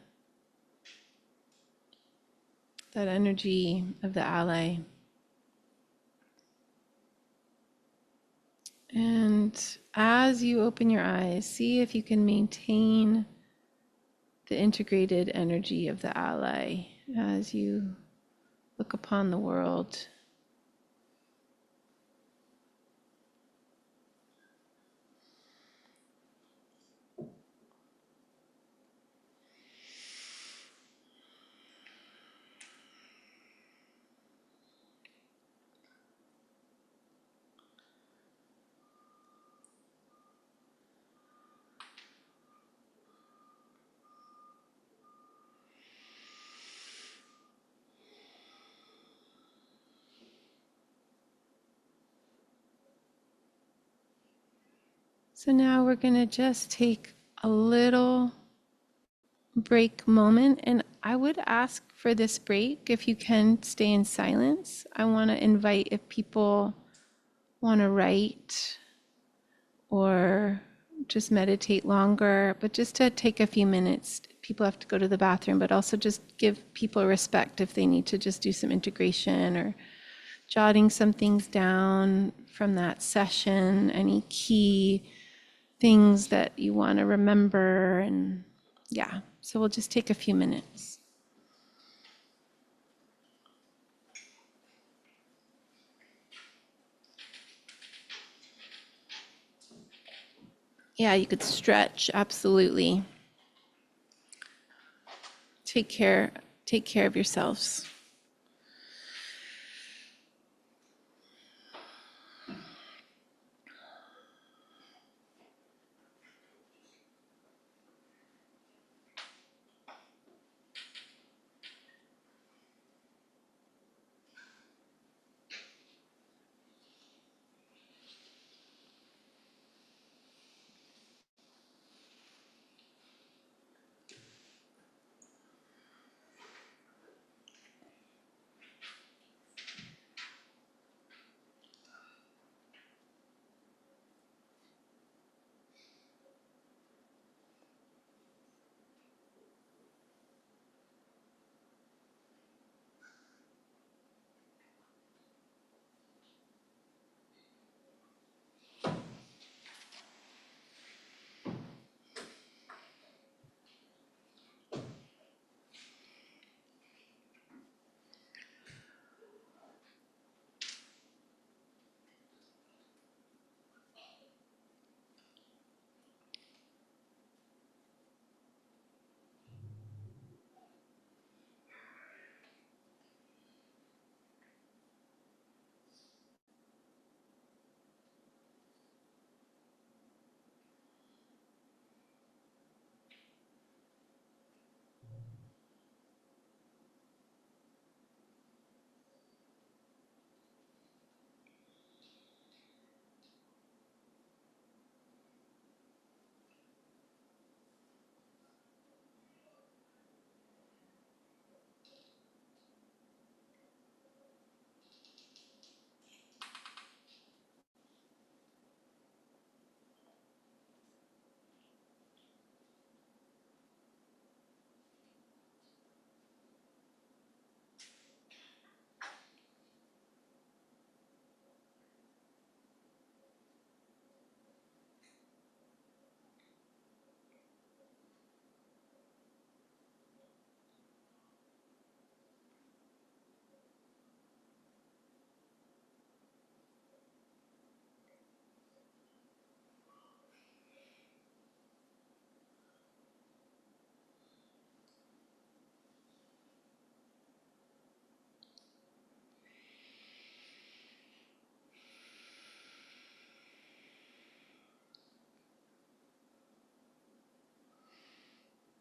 energy of the ally. And as you open your eyes, see if you can maintain the integrated energy of the ally as you look upon the world. So now we're going to just take a little break moment, and I would ask for this break if you can stay in silence. I want to invite, if people want to write or just meditate longer, but just to take a few minutes. People have to go to the bathroom, but also just give people respect if they need to just do some integration or jotting some things down from that session, any key things that you want to remember. And yeah, so we'll just take a few minutes. Yeah, you could stretch, absolutely. Take care of yourselves.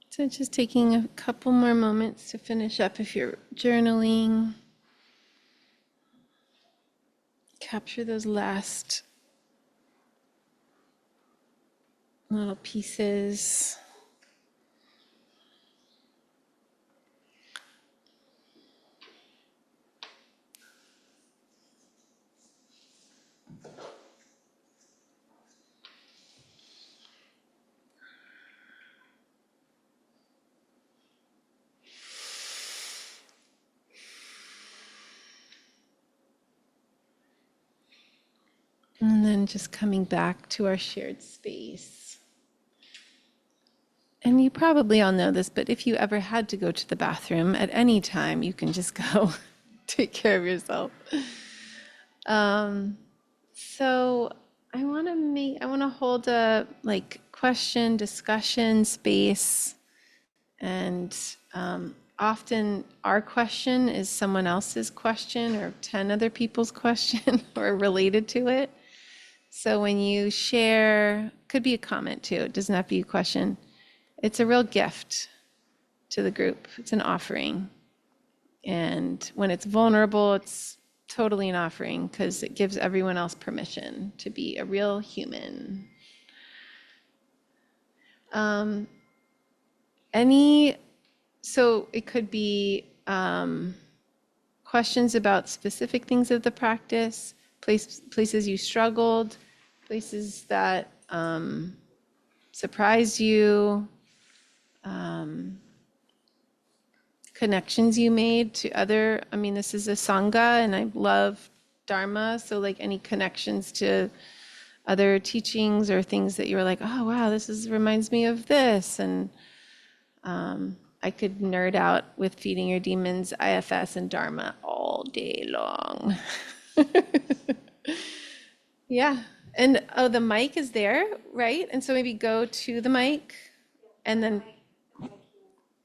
So just taking a couple more moments to finish up if you're journaling. Capture those last little pieces. And then just coming back to our shared space. And you probably all know this, but if you ever had to go to the bathroom at any time, you can just go take care of yourself. So I want to hold a like question, discussion space, and often our question is someone else's question or 10 other people's question or related to it. So when you share, could be a comment too, it doesn't have to be a question. It's a real gift to the group. It's an offering. And when it's vulnerable, it's totally an offering because it gives everyone else permission to be a real human. So it could be questions about specific things of the practice, places you struggled, places that surprised you, connections you made to other, this is a sangha and I love Dharma, so like any connections to other teachings or things that you were like, oh wow, reminds me of this. And I could nerd out with Feeding Your Demons, IFS, and Dharma all day long. Yeah. And oh, the mic is there, right? And so maybe go to the mic and then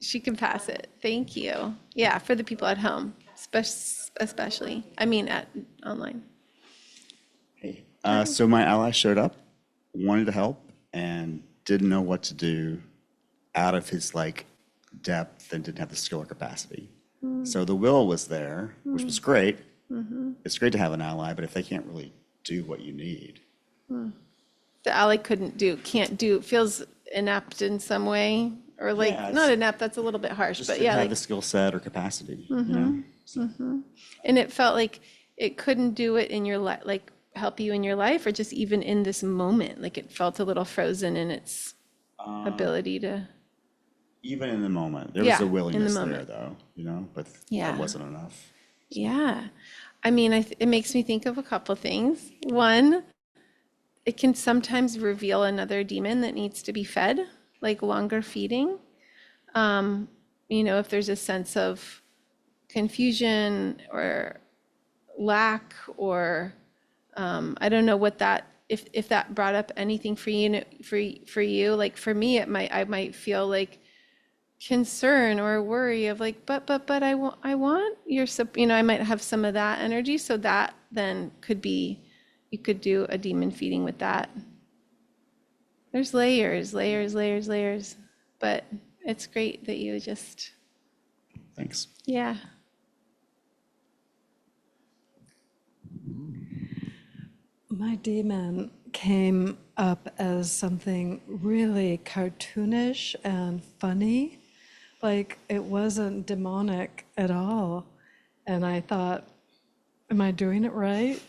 she can pass it. Thank you. Yeah, for the people at home, especially. Online. Hey, so my ally showed up, wanted to help, and didn't know what to do out of his depth and didn't have the skill or capacity. So the will was there, which was great. It's great to have an ally, but if they can't really do what you need. The ally can't do, feels inept in some way, or Yeah, not inept, that's a little bit harsh, Just but didn't yeah, have the skill set or capacity, you know? So, and it felt like it couldn't do it in your life, help you in your life, or just even in this moment, like it felt a little frozen in its ability to. even in the moment, there was a in the willingness there, moment. though, but Yeah. that wasn't enough. Yeah. It makes me think of a couple things. One, it can sometimes reveal another demon that needs to be fed, like longer feeding. If there's a sense of confusion or lack, or I don't know what that, if that brought up anything for you, like for me, I might feel like concern or worry of like, but I want your, I might have some of that energy. So that then could be, you could do a demon feeding with that. There's layers, but it's great that you just, Thanks. yeah. My demon came up as something really cartoonish and funny. Like it wasn't demonic at all. And I thought, am I doing it right?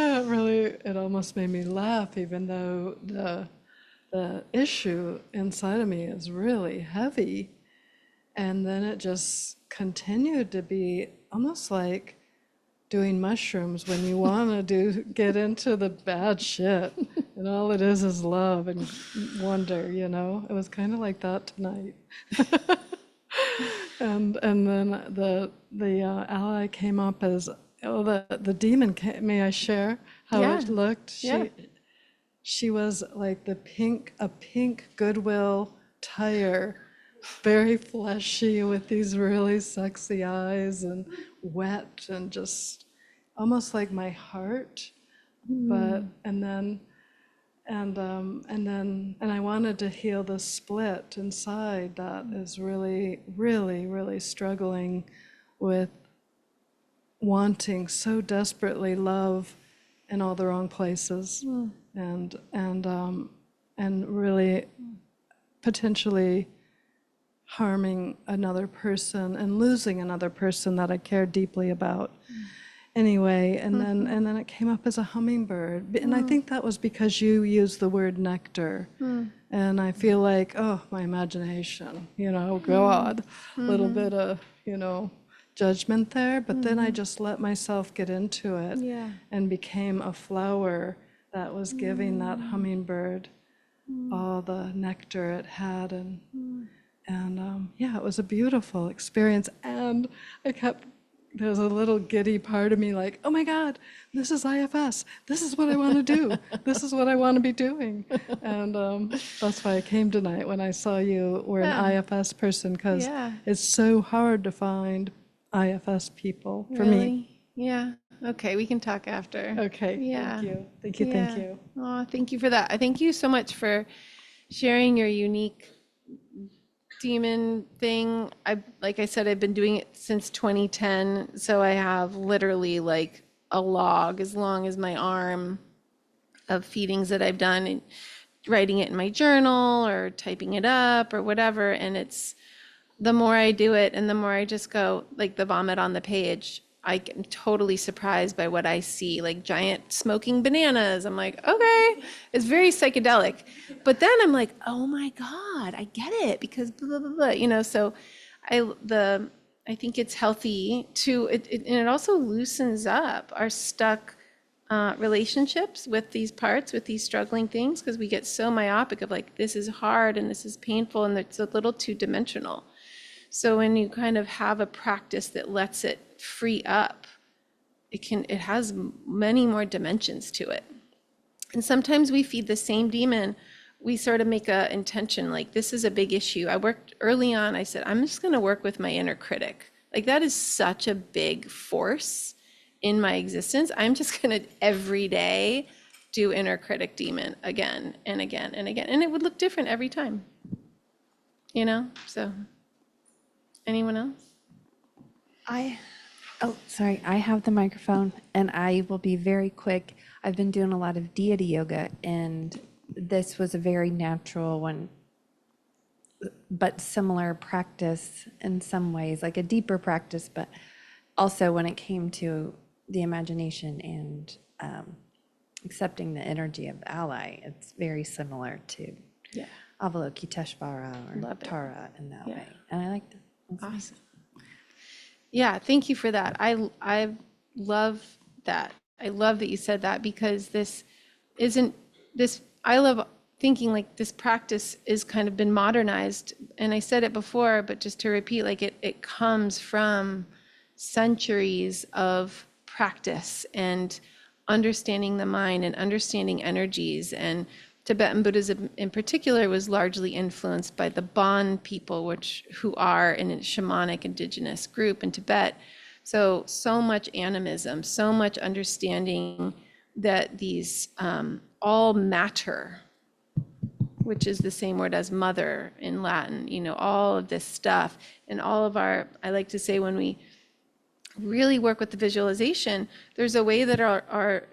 It almost made me laugh, even though the issue inside of me is really heavy. And then it just continued to be almost like doing mushrooms when you want to get into the bad shit, and all it is love and wonder. It was kind of like that tonight. and then the ally came up as, the demon came. May I share how it looked? She was like a pink Goodwill tire, very fleshy with these really sexy eyes and wet and just almost like my heart. But and I wanted to heal the split inside that is really, really, really struggling with wanting so desperately love in all the wrong places, and really potentially harming another person and losing another person that I care deeply about. Anyway, and then it came up as a hummingbird. And I think that was because you used the word nectar. And I feel like, oh, my imagination, God, a little bit of, judgment there, but then I just let myself get into it Yeah. and became a flower that was giving that hummingbird all the nectar it had. And yeah, it was a beautiful experience. And there was a little giddy part of me like, oh my God, this is IFS. This is what I want to do. This is what I want to be doing. And that's why I came tonight when I saw you were an IFS person, because Yeah. it's so hard to find IFS people for me. Really? Yeah. Okay, we can talk after. Okay, Yeah. thank you. Thank you, thank Yeah. you. Oh, thank you for that. I thank you so much for sharing your unique demon thing. Like I said, I've been doing it since 2010, so I have literally like a log as long as my arm of feedings that I've done, and writing it in my journal or typing it up or whatever. And it's the more I do it and the more I just go like the vomit on the page, I am totally surprised by what I see, like giant smoking bananas. I'm like, okay, it's very psychedelic. But then I'm like, oh my God, I get it, because blah, blah, blah, blah. So I think it's healthy to, and it also loosens up our stuck relationships with these parts, with these struggling things, because we get so myopic of like, this is hard and this is painful and it's a little too dimensional. So when you kind of have a practice that lets it free up, it has many more dimensions to it. And sometimes we feed the same demon. We sort of make a intention, like, this is a big issue. I worked early on, I said, I'm just going to work with my inner critic. Like, that is such a big force in my existence. I'm just going to every day do inner critic demon again and again and again. And it would look different every time, So anyone else? Sorry, I have the microphone and I will be very quick. I've been doing a lot of deity yoga, and this was a very natural one, but similar practice in some ways, like a deeper practice, but also when it came to the imagination and accepting the energy of the ally, it's very similar to Avalokiteshvara or Tara in that way. And I like that. Awesome. Yeah, thank you for that. I love that. I love that you said that, because I love thinking like this practice is kind of been modernized. And I said it before, but just to repeat, like it comes from centuries of practice and understanding the mind and understanding energies. And Tibetan Buddhism in particular was largely influenced by the Bon people, who are in a shamanic indigenous group in Tibet. So much animism, so much understanding that these all matter, which is the same word as mother in Latin, all of this stuff and all of I like to say, when we really work with the visualization, there's a way that our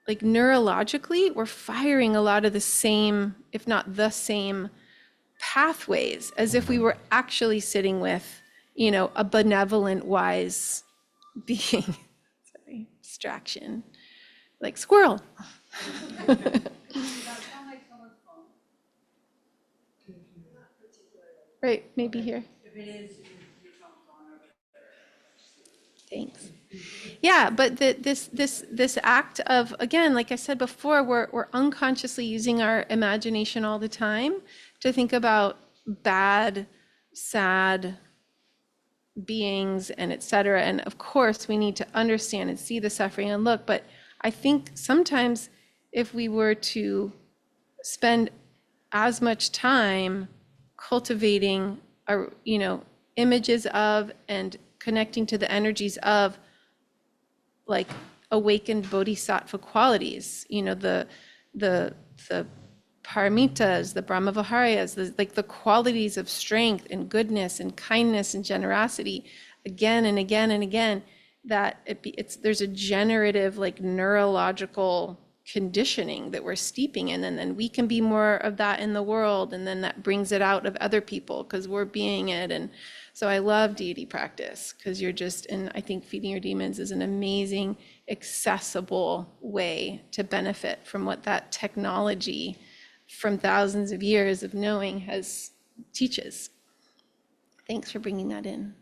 like neurologically, we're firing a lot of the same, if not the same, pathways, as if we were actually sitting with, a benevolent, wise being. Sorry, distraction. Like squirrel. Right, maybe here. Thanks. Yeah, but this act of, again, like I said before, we're unconsciously using our imagination all the time to think about bad, sad beings and etc. And of course, we need to understand and see the suffering and look. But I think sometimes if we were to spend as much time cultivating, images of and connecting to the energies of like awakened bodhisattva qualities, the paramitas, the brahmaviharyas, like the qualities of strength and goodness and kindness and generosity, again and again and again, that there's a generative, like neurological conditioning that we're steeping in, and then we can be more of that in the world, and then that brings it out of other people because we're being it. And so I love deity practice, because and I think feeding your demons is an amazing, accessible way to benefit from what that technology from thousands of years of knowing teaches. Thanks for bringing that in.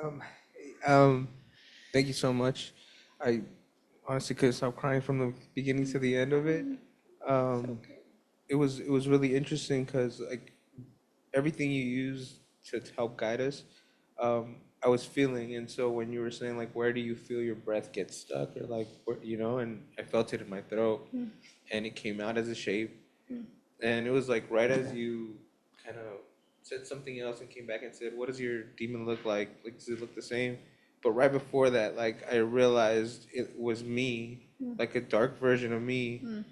Um, Thank you so much. I honestly couldn't stop crying from the beginning to the end of it. Um, it was really interesting because like everything you use to help guide us, I was feeling, and so when you were saying like where do you feel your breath get stuck or like where, and I felt it in my throat, and it came out as a shape, and it was like right as you kind of said something else and came back and said, what does your demon look like? Like, does it look the same? But right before that, like, I realized it was me, like a dark version of me.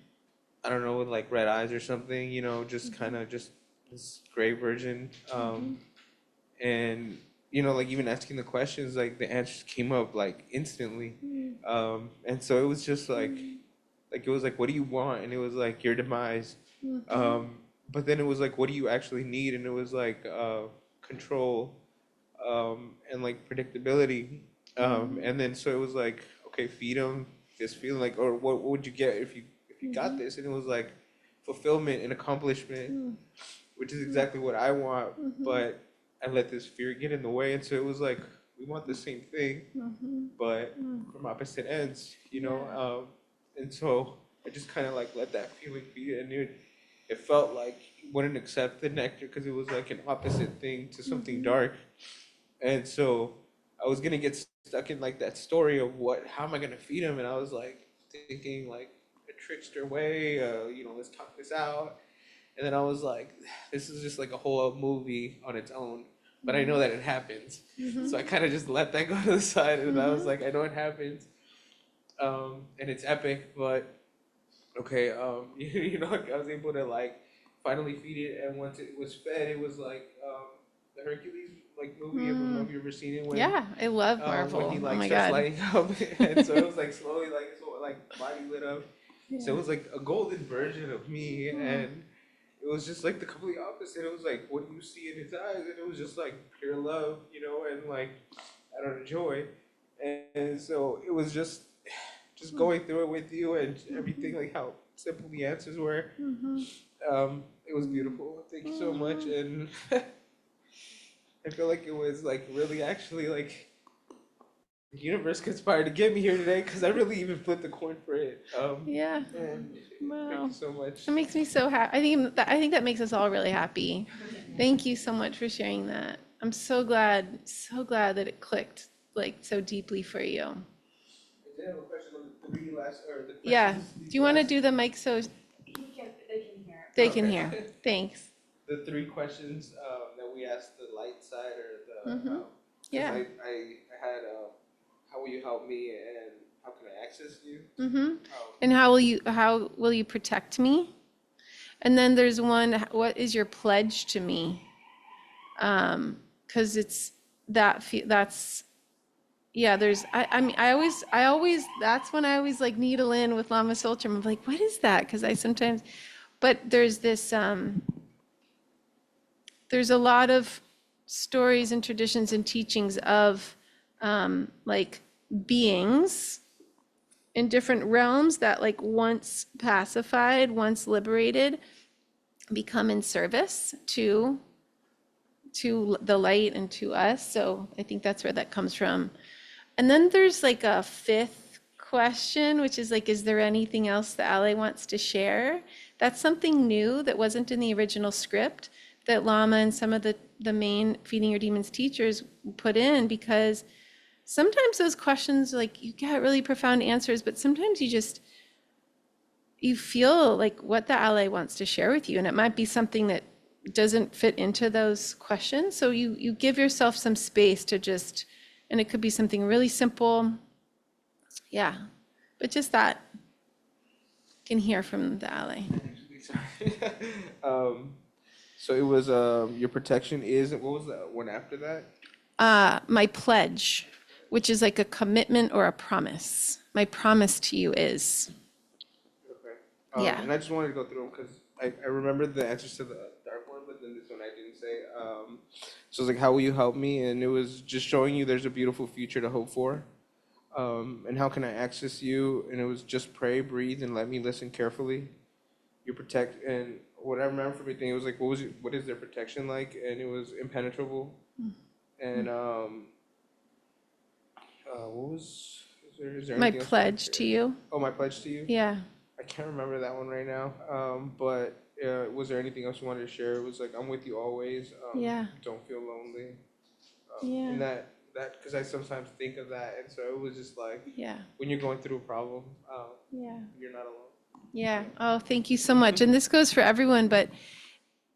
I don't know, with like red eyes or something, just kind of just this gray version. And, like even asking the questions, like the answers came up like instantly. And so it was just like it was like, what do you want? And it was like your demise. But then it was like, what do you actually need? And it was like control, and like predictability. And then so it was like, okay, feed them this feeling, like, or what would you get if you got this? And it was like fulfillment and accomplishment, which is exactly what I want. But I let this fear get in the way, and so it was like we want the same thing, but from opposite ends, and so I just kind of like let that feeling feed it, and it felt like you wouldn't accept the nectar because it was like an opposite thing to something dark. And so I was gonna get stuck in like that story of how am I gonna feed him? And I was like thinking like a trickster way, let's talk this out. And then I was like, this is just like a whole movie on its own, but I know that it happens. So I kind of just let that go to the side, and I was like, I know it happens, and it's epic, but okay, like I was able to like finally feed it, and once it was fed, it was like the Hercules like movie. I don't know if you've ever seen it when Yeah, I love when Marvel. he Oh like my starts God. lighting up, and so it was like slowly like his whole like body lit up. So it was like a golden version of me, and it was just like the complete opposite. It was like, what do you see in his eyes? And it was just like pure love, and like I don't know, joy. And so it was just going through it with you and everything, like how simple the answers were. It was beautiful. Thank you so much, and I feel like it was like really actually like the universe conspired to get me here today because I really even flipped the coin for it. Yeah. And thank Wow. you so much. That makes me so happy. I think that makes us all really happy. Thank you so much for sharing that. I'm so glad that it clicked like so deeply for you. I did have a question on the three last or the Yeah. questions. Do you want to do the mic so they can Okay. hear? Thanks. The three questions that we asked, the light side or the because Yeah. I had how will you help me and how can I access you? And how will you protect me? And then there's one, what is your pledge to me? Because it's that's yeah. I mean I always that's when I always like needle in with Lama Tsultrim. I'm like, what is that? Because I sometimes, but there's this there's a lot of stories and traditions and teachings of like beings in different realms that like once pacified, once liberated, become in service to the light and to us. So I think that's where that comes from. And then there's like a fifth question, which is like, is there anything else the ally wants to share? That's something new that wasn't in the original script that Lama and some of the main Feeding Your Demons teachers put in, because sometimes those questions, like you get really profound answers, but sometimes you feel like what the ally wants to share with you, and it might be something that doesn't fit into those questions. So you give yourself some space to just, and it could be something really simple. Yeah, but just that you can hear from the ally. So it was your protection is, what was the one after that? My pledge, which is like a commitment or a promise. My promise to you is. Okay. Yeah. And I just wanted to go through them because I remember the answers to the dark one, but then this one I didn't say. So it's like, how will you help me? And it was just showing you there's a beautiful future to hope for. And how can I access you? And it was just pray, breathe, and let me listen carefully. You protect, and what I remember from everything, it was like, what is their protection like? And it was impenetrable. And What was, is there My anything else you wanted pledge to share? you. Oh, my pledge to you? Yeah. I can't remember that one right now. But was there anything else you wanted to share? It was like, I'm with you always. Yeah. Don't feel lonely. Yeah. And because I sometimes think of that. And so it was just like, Yeah. when you're going through a problem, Yeah. you're not alone. Yeah. Oh, thank you so much. And this goes for everyone, but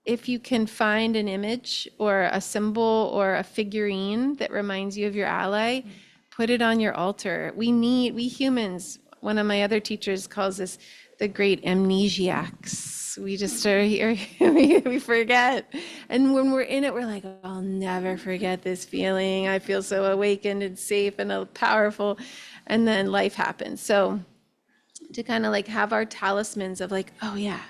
if you can find an image or a symbol or a figurine that reminds you of your ally, put it on your altar. We humans, one of my other teachers calls us the great amnesiacs. We just are here, we forget. And when we're in it, we're like, I'll never forget this feeling. I feel so awakened and safe and powerful. And then life happens. So to kind of like have our talismans of like, oh yeah,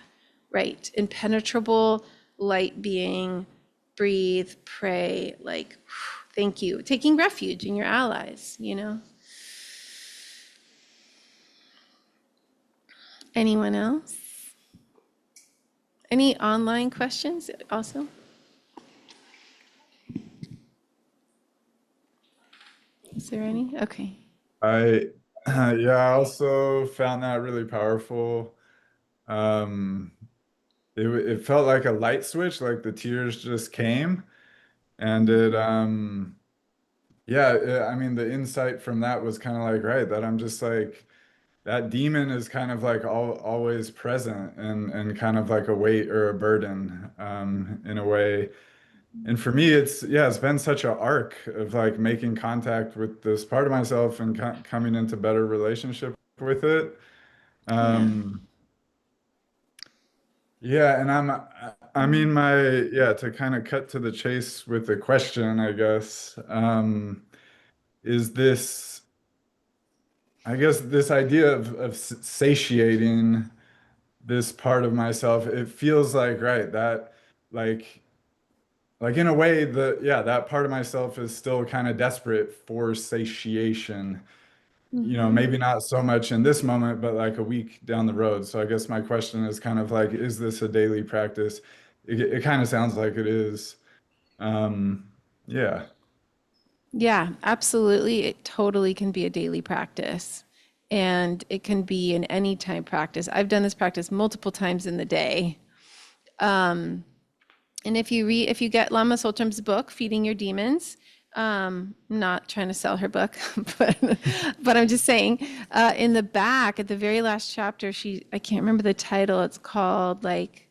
right, impenetrable light being, breathe, pray, like, thank you, taking refuge in your allies, you know? Anyone else? Any online questions also? Is there any? Okay. I yeah, I also found that really powerful. Um, it felt like a light switch, like the tears just came, and I mean, the insight from that was kind of like, right, that I'm just like, that demon is kind of like always present and kind of like a weight or a burden, in a way. And for me, it's been such an arc of like making contact with this part of myself and coming into better relationship with it. Yeah. Um, yeah, and I mean, to kind of cut to the chase with the question, I guess, is this, I guess, this idea of satiating this part of myself. It feels like, right, that like, in a way, that part of myself is still kind of desperate for satiation. Maybe not so much in this moment, but like a week down the road. So I guess my question is kind of like, is this a daily practice? It kind of sounds like it is. Um, yeah. Yeah, absolutely. It totally can be a daily practice. And it can be an anytime practice. I've done this practice multiple times in the day. And if you get Lama Tsultrim's book, Feeding Your Demons, not trying to sell her book, but I'm just saying, in the back at the very last chapter, I can't remember the title. It's called like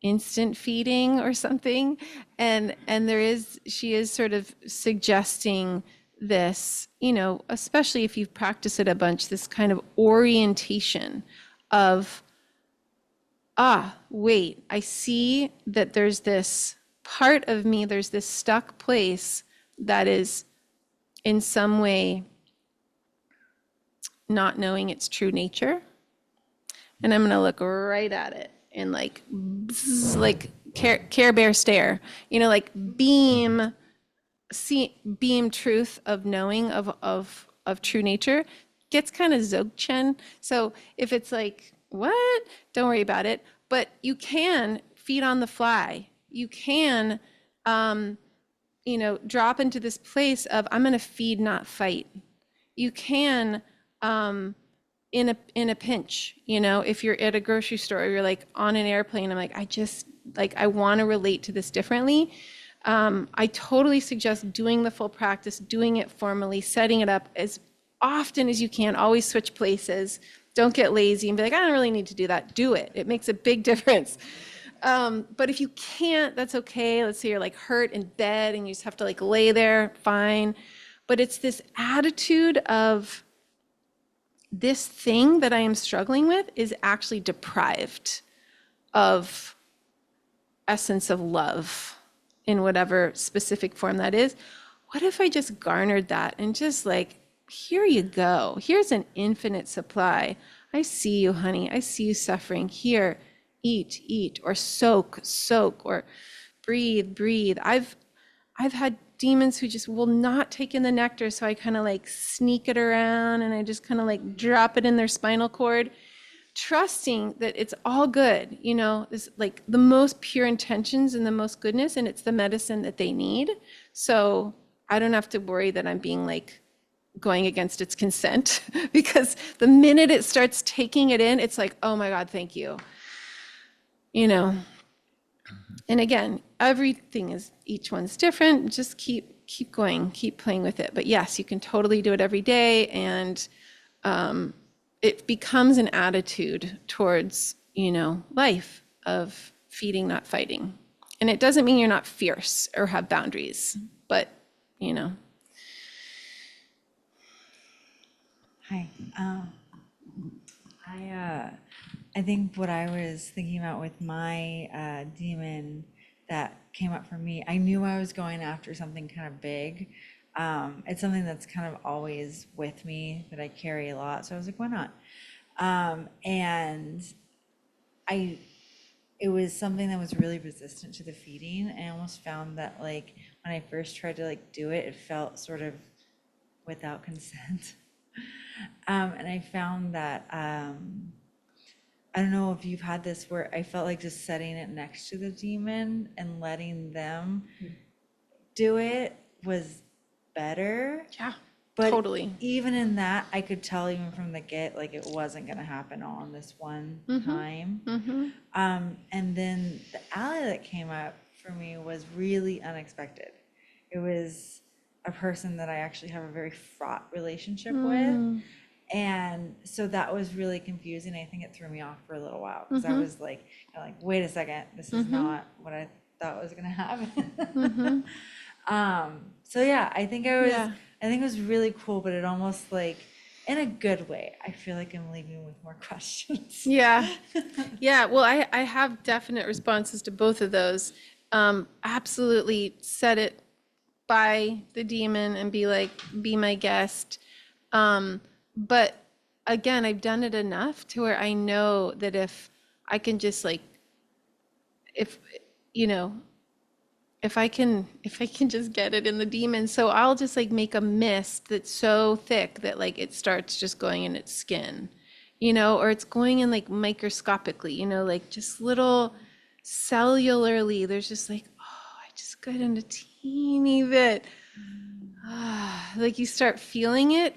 instant feeding or something, and she is sort of suggesting this, especially if you've practiced it a bunch, this kind of orientation of, wait, I see that there's this part of me, there's this stuck place that is in some way not knowing its true nature. And I'm going to look right at it and like, bzz, like Care Bear stare, like beam truth of knowing of true nature gets kind of Dzogchen. So if it's like, what? Don't worry about it. But you can feed on the fly. You can, drop into this place of, I'm going to feed, not fight. You can, in a pinch, if you're at a grocery store, or you're like on an airplane, I'm like, I want to relate to this differently. I totally suggest doing the full practice, doing it formally, setting it up as often as you can. Always switch places. Don't get lazy and be like, I don't really need to do that. Do it. It makes a big difference. But if you can't, that's okay. Let's say you're like hurt in bed and you just have to like lay there, fine. But it's this attitude of, this thing that I am struggling with is actually deprived of essence of love in whatever specific form that is. What if I just garnered that and just like, here you go. Here's an infinite supply. I see you, honey. I see you suffering. Here, eat, or soak, or breathe. I've had demons who just will not take in the nectar, so I kind of like sneak it around and I just kind of like drop it in their spinal cord, trusting that it's all good, it's like the most pure intentions and the most goodness, and it's the medicine that they need. So I don't have to worry that I'm being like going against its consent because the minute it starts taking it in, it's like, oh my God, thank you. You know, and again, each one's different. Just keep going, keep playing with it. But yes, you can totally do it every day. And it becomes an attitude towards, life of feeding, not fighting. And it doesn't mean you're not fierce or have boundaries, but, Hi. I think what I was thinking about with my demon that came up for me, I knew I was going after something kind of big. It's something that's kind of always with me that I carry a lot. So I was like, why not? And it was something that was really resistant to the feeding. I almost found that like when I first tried to like do it, it felt sort of without consent. And I found that, I don't know if you've had this where I felt like just setting it next to the demon and letting them do it was better. yeah, But totally. even in that, I could tell even from the get, like it wasn't going to happen all in this one time. And then the ally that came up for me was really unexpected. It was a person that I actually have a very fraught relationship with. And so that was really confusing. I think it threw me off for a little while because I was like, wait a second, this is not what I thought was going to happen. So yeah, I think it was really cool, but it almost like, in a good way, I feel like I'm leaving with more questions. Yeah. Yeah. Well, I have definite responses to both of those. Absolutely set it by the demon and be like, be my guest. But again, I've done it enough to where I know that if I can just like, if I can just get it in the demon, so I'll just like make a mist that's so thick that like it starts just going in its skin, or it's going in like microscopically, like just little cellularly, there's just like, oh, I just got in a teeny bit. Like you start feeling it,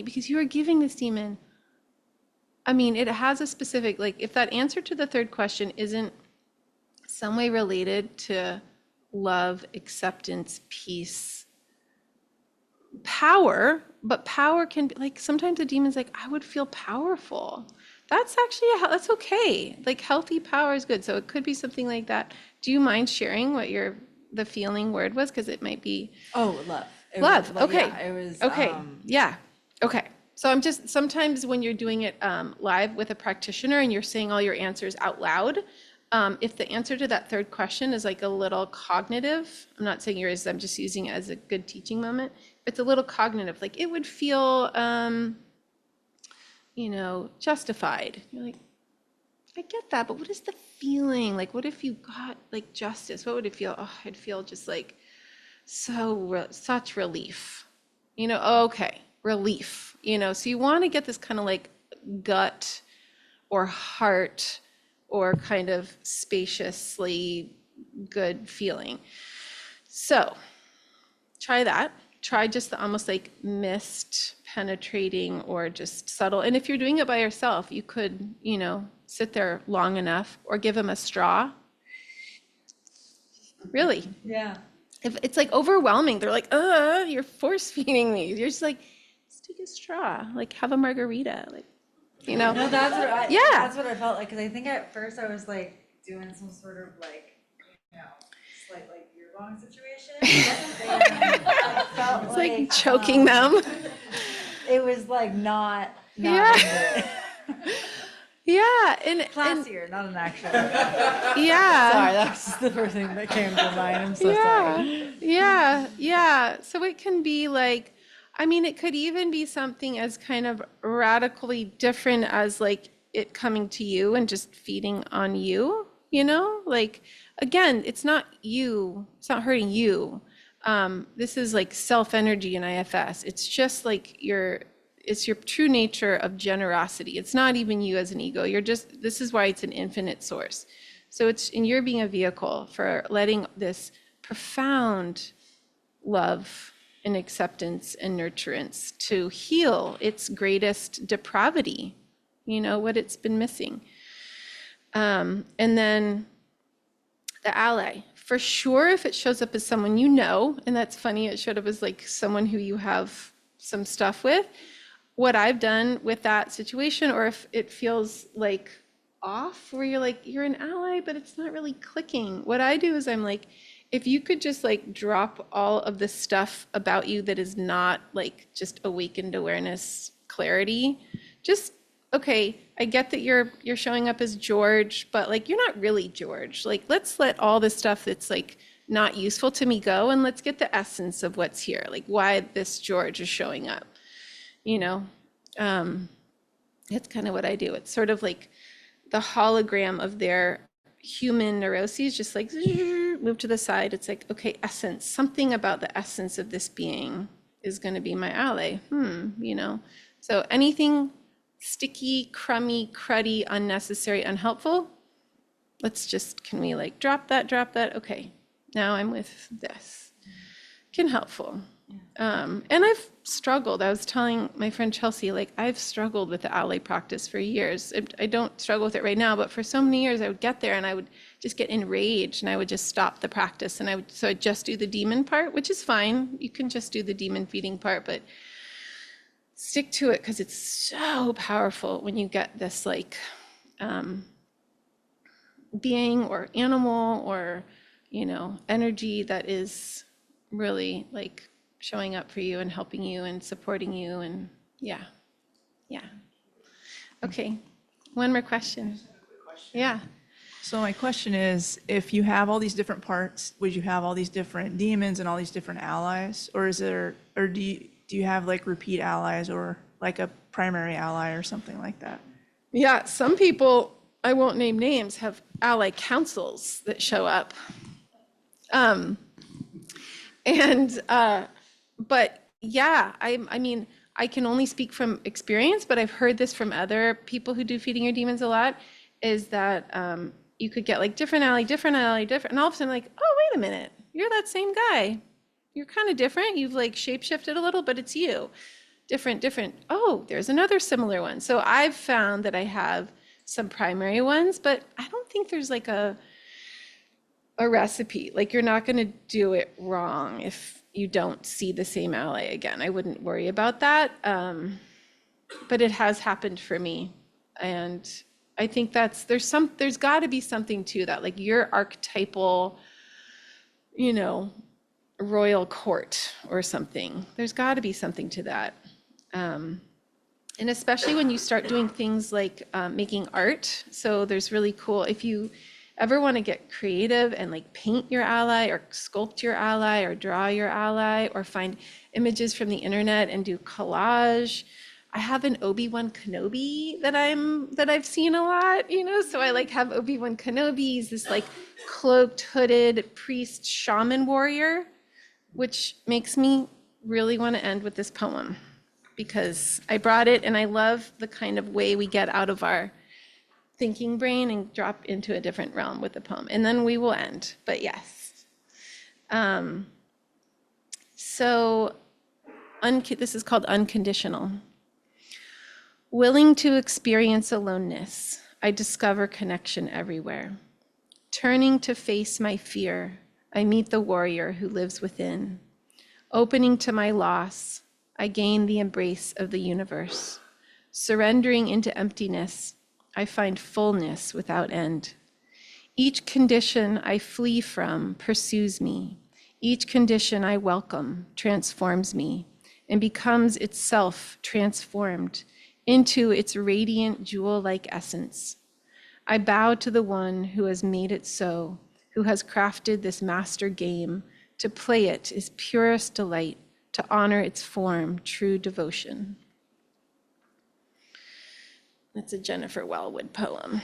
because you are giving this demon. I mean, it has a specific, like if that answer to the third question isn't some way related to love, acceptance, peace, power, but power can be like, sometimes the demon's like, I would feel powerful. That's actually, that's okay. Like healthy power is good. So it could be something like that. Do you mind sharing what the feeling word was? Because it might be. Oh, love. Love. Okay. Yeah, it was. Okay. Yeah. Okay. So I'm just, sometimes when you're doing it live with a practitioner and you're saying all your answers out loud, if the answer to that third question is like a little cognitive, I'm not saying yours, I'm just using it as a good teaching moment. It's a little cognitive, like it would feel, justified. You're like, I get that, but what is the feeling? Like, what if you got like justice? What would it feel? Oh, I'd feel just like such relief. Okay, relief. So you want to get this kind of like gut or heart or kind of spaciously good feeling. So try that. Try just the almost like mist penetrating or just subtle. And if you're doing it by yourself, you could, sit there long enough or give them a straw. Really. Yeah. If it's like overwhelming, they're like, you're force feeding me. You're just like, just take a straw, like have a margarita, like, No, that's what I. Yeah. That's what I felt like, because I think at first I was like doing some sort of like, slight like ear long situation. And I felt It's like choking them. It was like not Yeah. Yeah, and classier, not an actual. yeah. Sorry, that's just the first thing that came to mind. I'm so sorry. Yeah. So it can be like, I mean, it could even be something as kind of radically different as like it coming to you and just feeding on you, like, again, it's not you, it's not hurting you. This is like self energy in IFS. It's just like it's your true nature of generosity. It's not even you as an ego. This is why it's an infinite source. So and you're being a vehicle for letting this profound love and acceptance and nurturance to heal its greatest depravity, what it's been missing. And then the ally, for sure, if it shows up as someone and that's funny, it showed up as like someone who you have some stuff with. What I've done with that situation, or if it feels like off, where you're like, you're an ally, but it's not really clicking. What I do is I'm like, if you could just like drop all of the stuff about you that is not like just awakened awareness clarity, just, okay, I get that you're showing up as George, but like, you're not really George. Like, let's let all the stuff that's like not useful to me go, and let's get the essence of what's here, like why this George is showing up. That's kind of what I do. It's sort of like the hologram of their human neuroses, just like move to the side. It's like, okay, essence, something about the essence of this being is going to be my ally. So anything sticky, crummy, cruddy, unnecessary, unhelpful, can we like drop that? Okay, now I'm with this. Helpful. And I've struggled. I was telling my friend Chelsea, like, I've struggled with the ally practice for years. I don't struggle with it right now, but for so many years I would get there and I would just get enraged and I would just stop the practice. And I'd just do the demon part, which is fine. You can just do the demon feeding part, but stick to it, because it's so powerful when you get this like being or animal or, energy that is really like showing up for you and helping you and supporting you. And yeah. Okay, one more question. Yeah. So my question is, if you have all these different parts, would you have all these different demons and all these different allies? Or do you have like repeat allies or like a primary ally or something like that? Yeah, some people, I won't name names, have ally councils that show up. But yeah, I mean, I can only speak from experience, but I've heard this from other people who do feeding your demons a lot, is that you could get like different ally, and all of a sudden like, oh, wait a minute, you're that same guy. You're kind of different. You've like shape-shifted a little, but it's you. Different. Oh, there's another similar one. So I've found that I have some primary ones, but I don't think there's like a recipe. Like, you're not going to do it wrong if you don't see the same ally again. I wouldn't worry about that. But it has happened for me. And I think there's got to be something to that. Like your archetypal, royal court or something. There's got to be something to that. And especially when you start doing things like making art. So there's really cool, if you ever want to get creative and like paint your ally or sculpt your ally or draw your ally or find images from the internet and do collage. I have an Obi-Wan Kenobi that I've seen a lot, so I like have Obi-Wan Kenobi. He's this like cloaked, hooded priest shaman warrior, which makes me really want to end with this poem, because I brought it and I love the kind of way we get out of our thinking brain and drop into a different realm with the poem. And then we will end, but yes. This is called Unconditional. Willing to experience aloneness, I discover connection everywhere. Turning to face my fear, I meet the warrior who lives within. Opening to my loss, I gain the embrace of the universe. Surrendering into emptiness, I find fullness without end. Each condition I flee from pursues me. Each condition I welcome transforms me and becomes itself transformed into its radiant jewel-like essence. I bow to the one who has made it so, who has crafted this master game. To play it is purest delight, to honor its form, true devotion. That's a Jennifer Wellwood poem.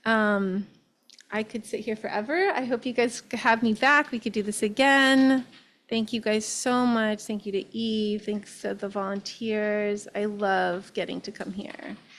I could sit here forever. I hope you guys have me back. We could do this again. Thank you guys so much. Thank you to Eve. Thanks to the volunteers. I love getting to come here.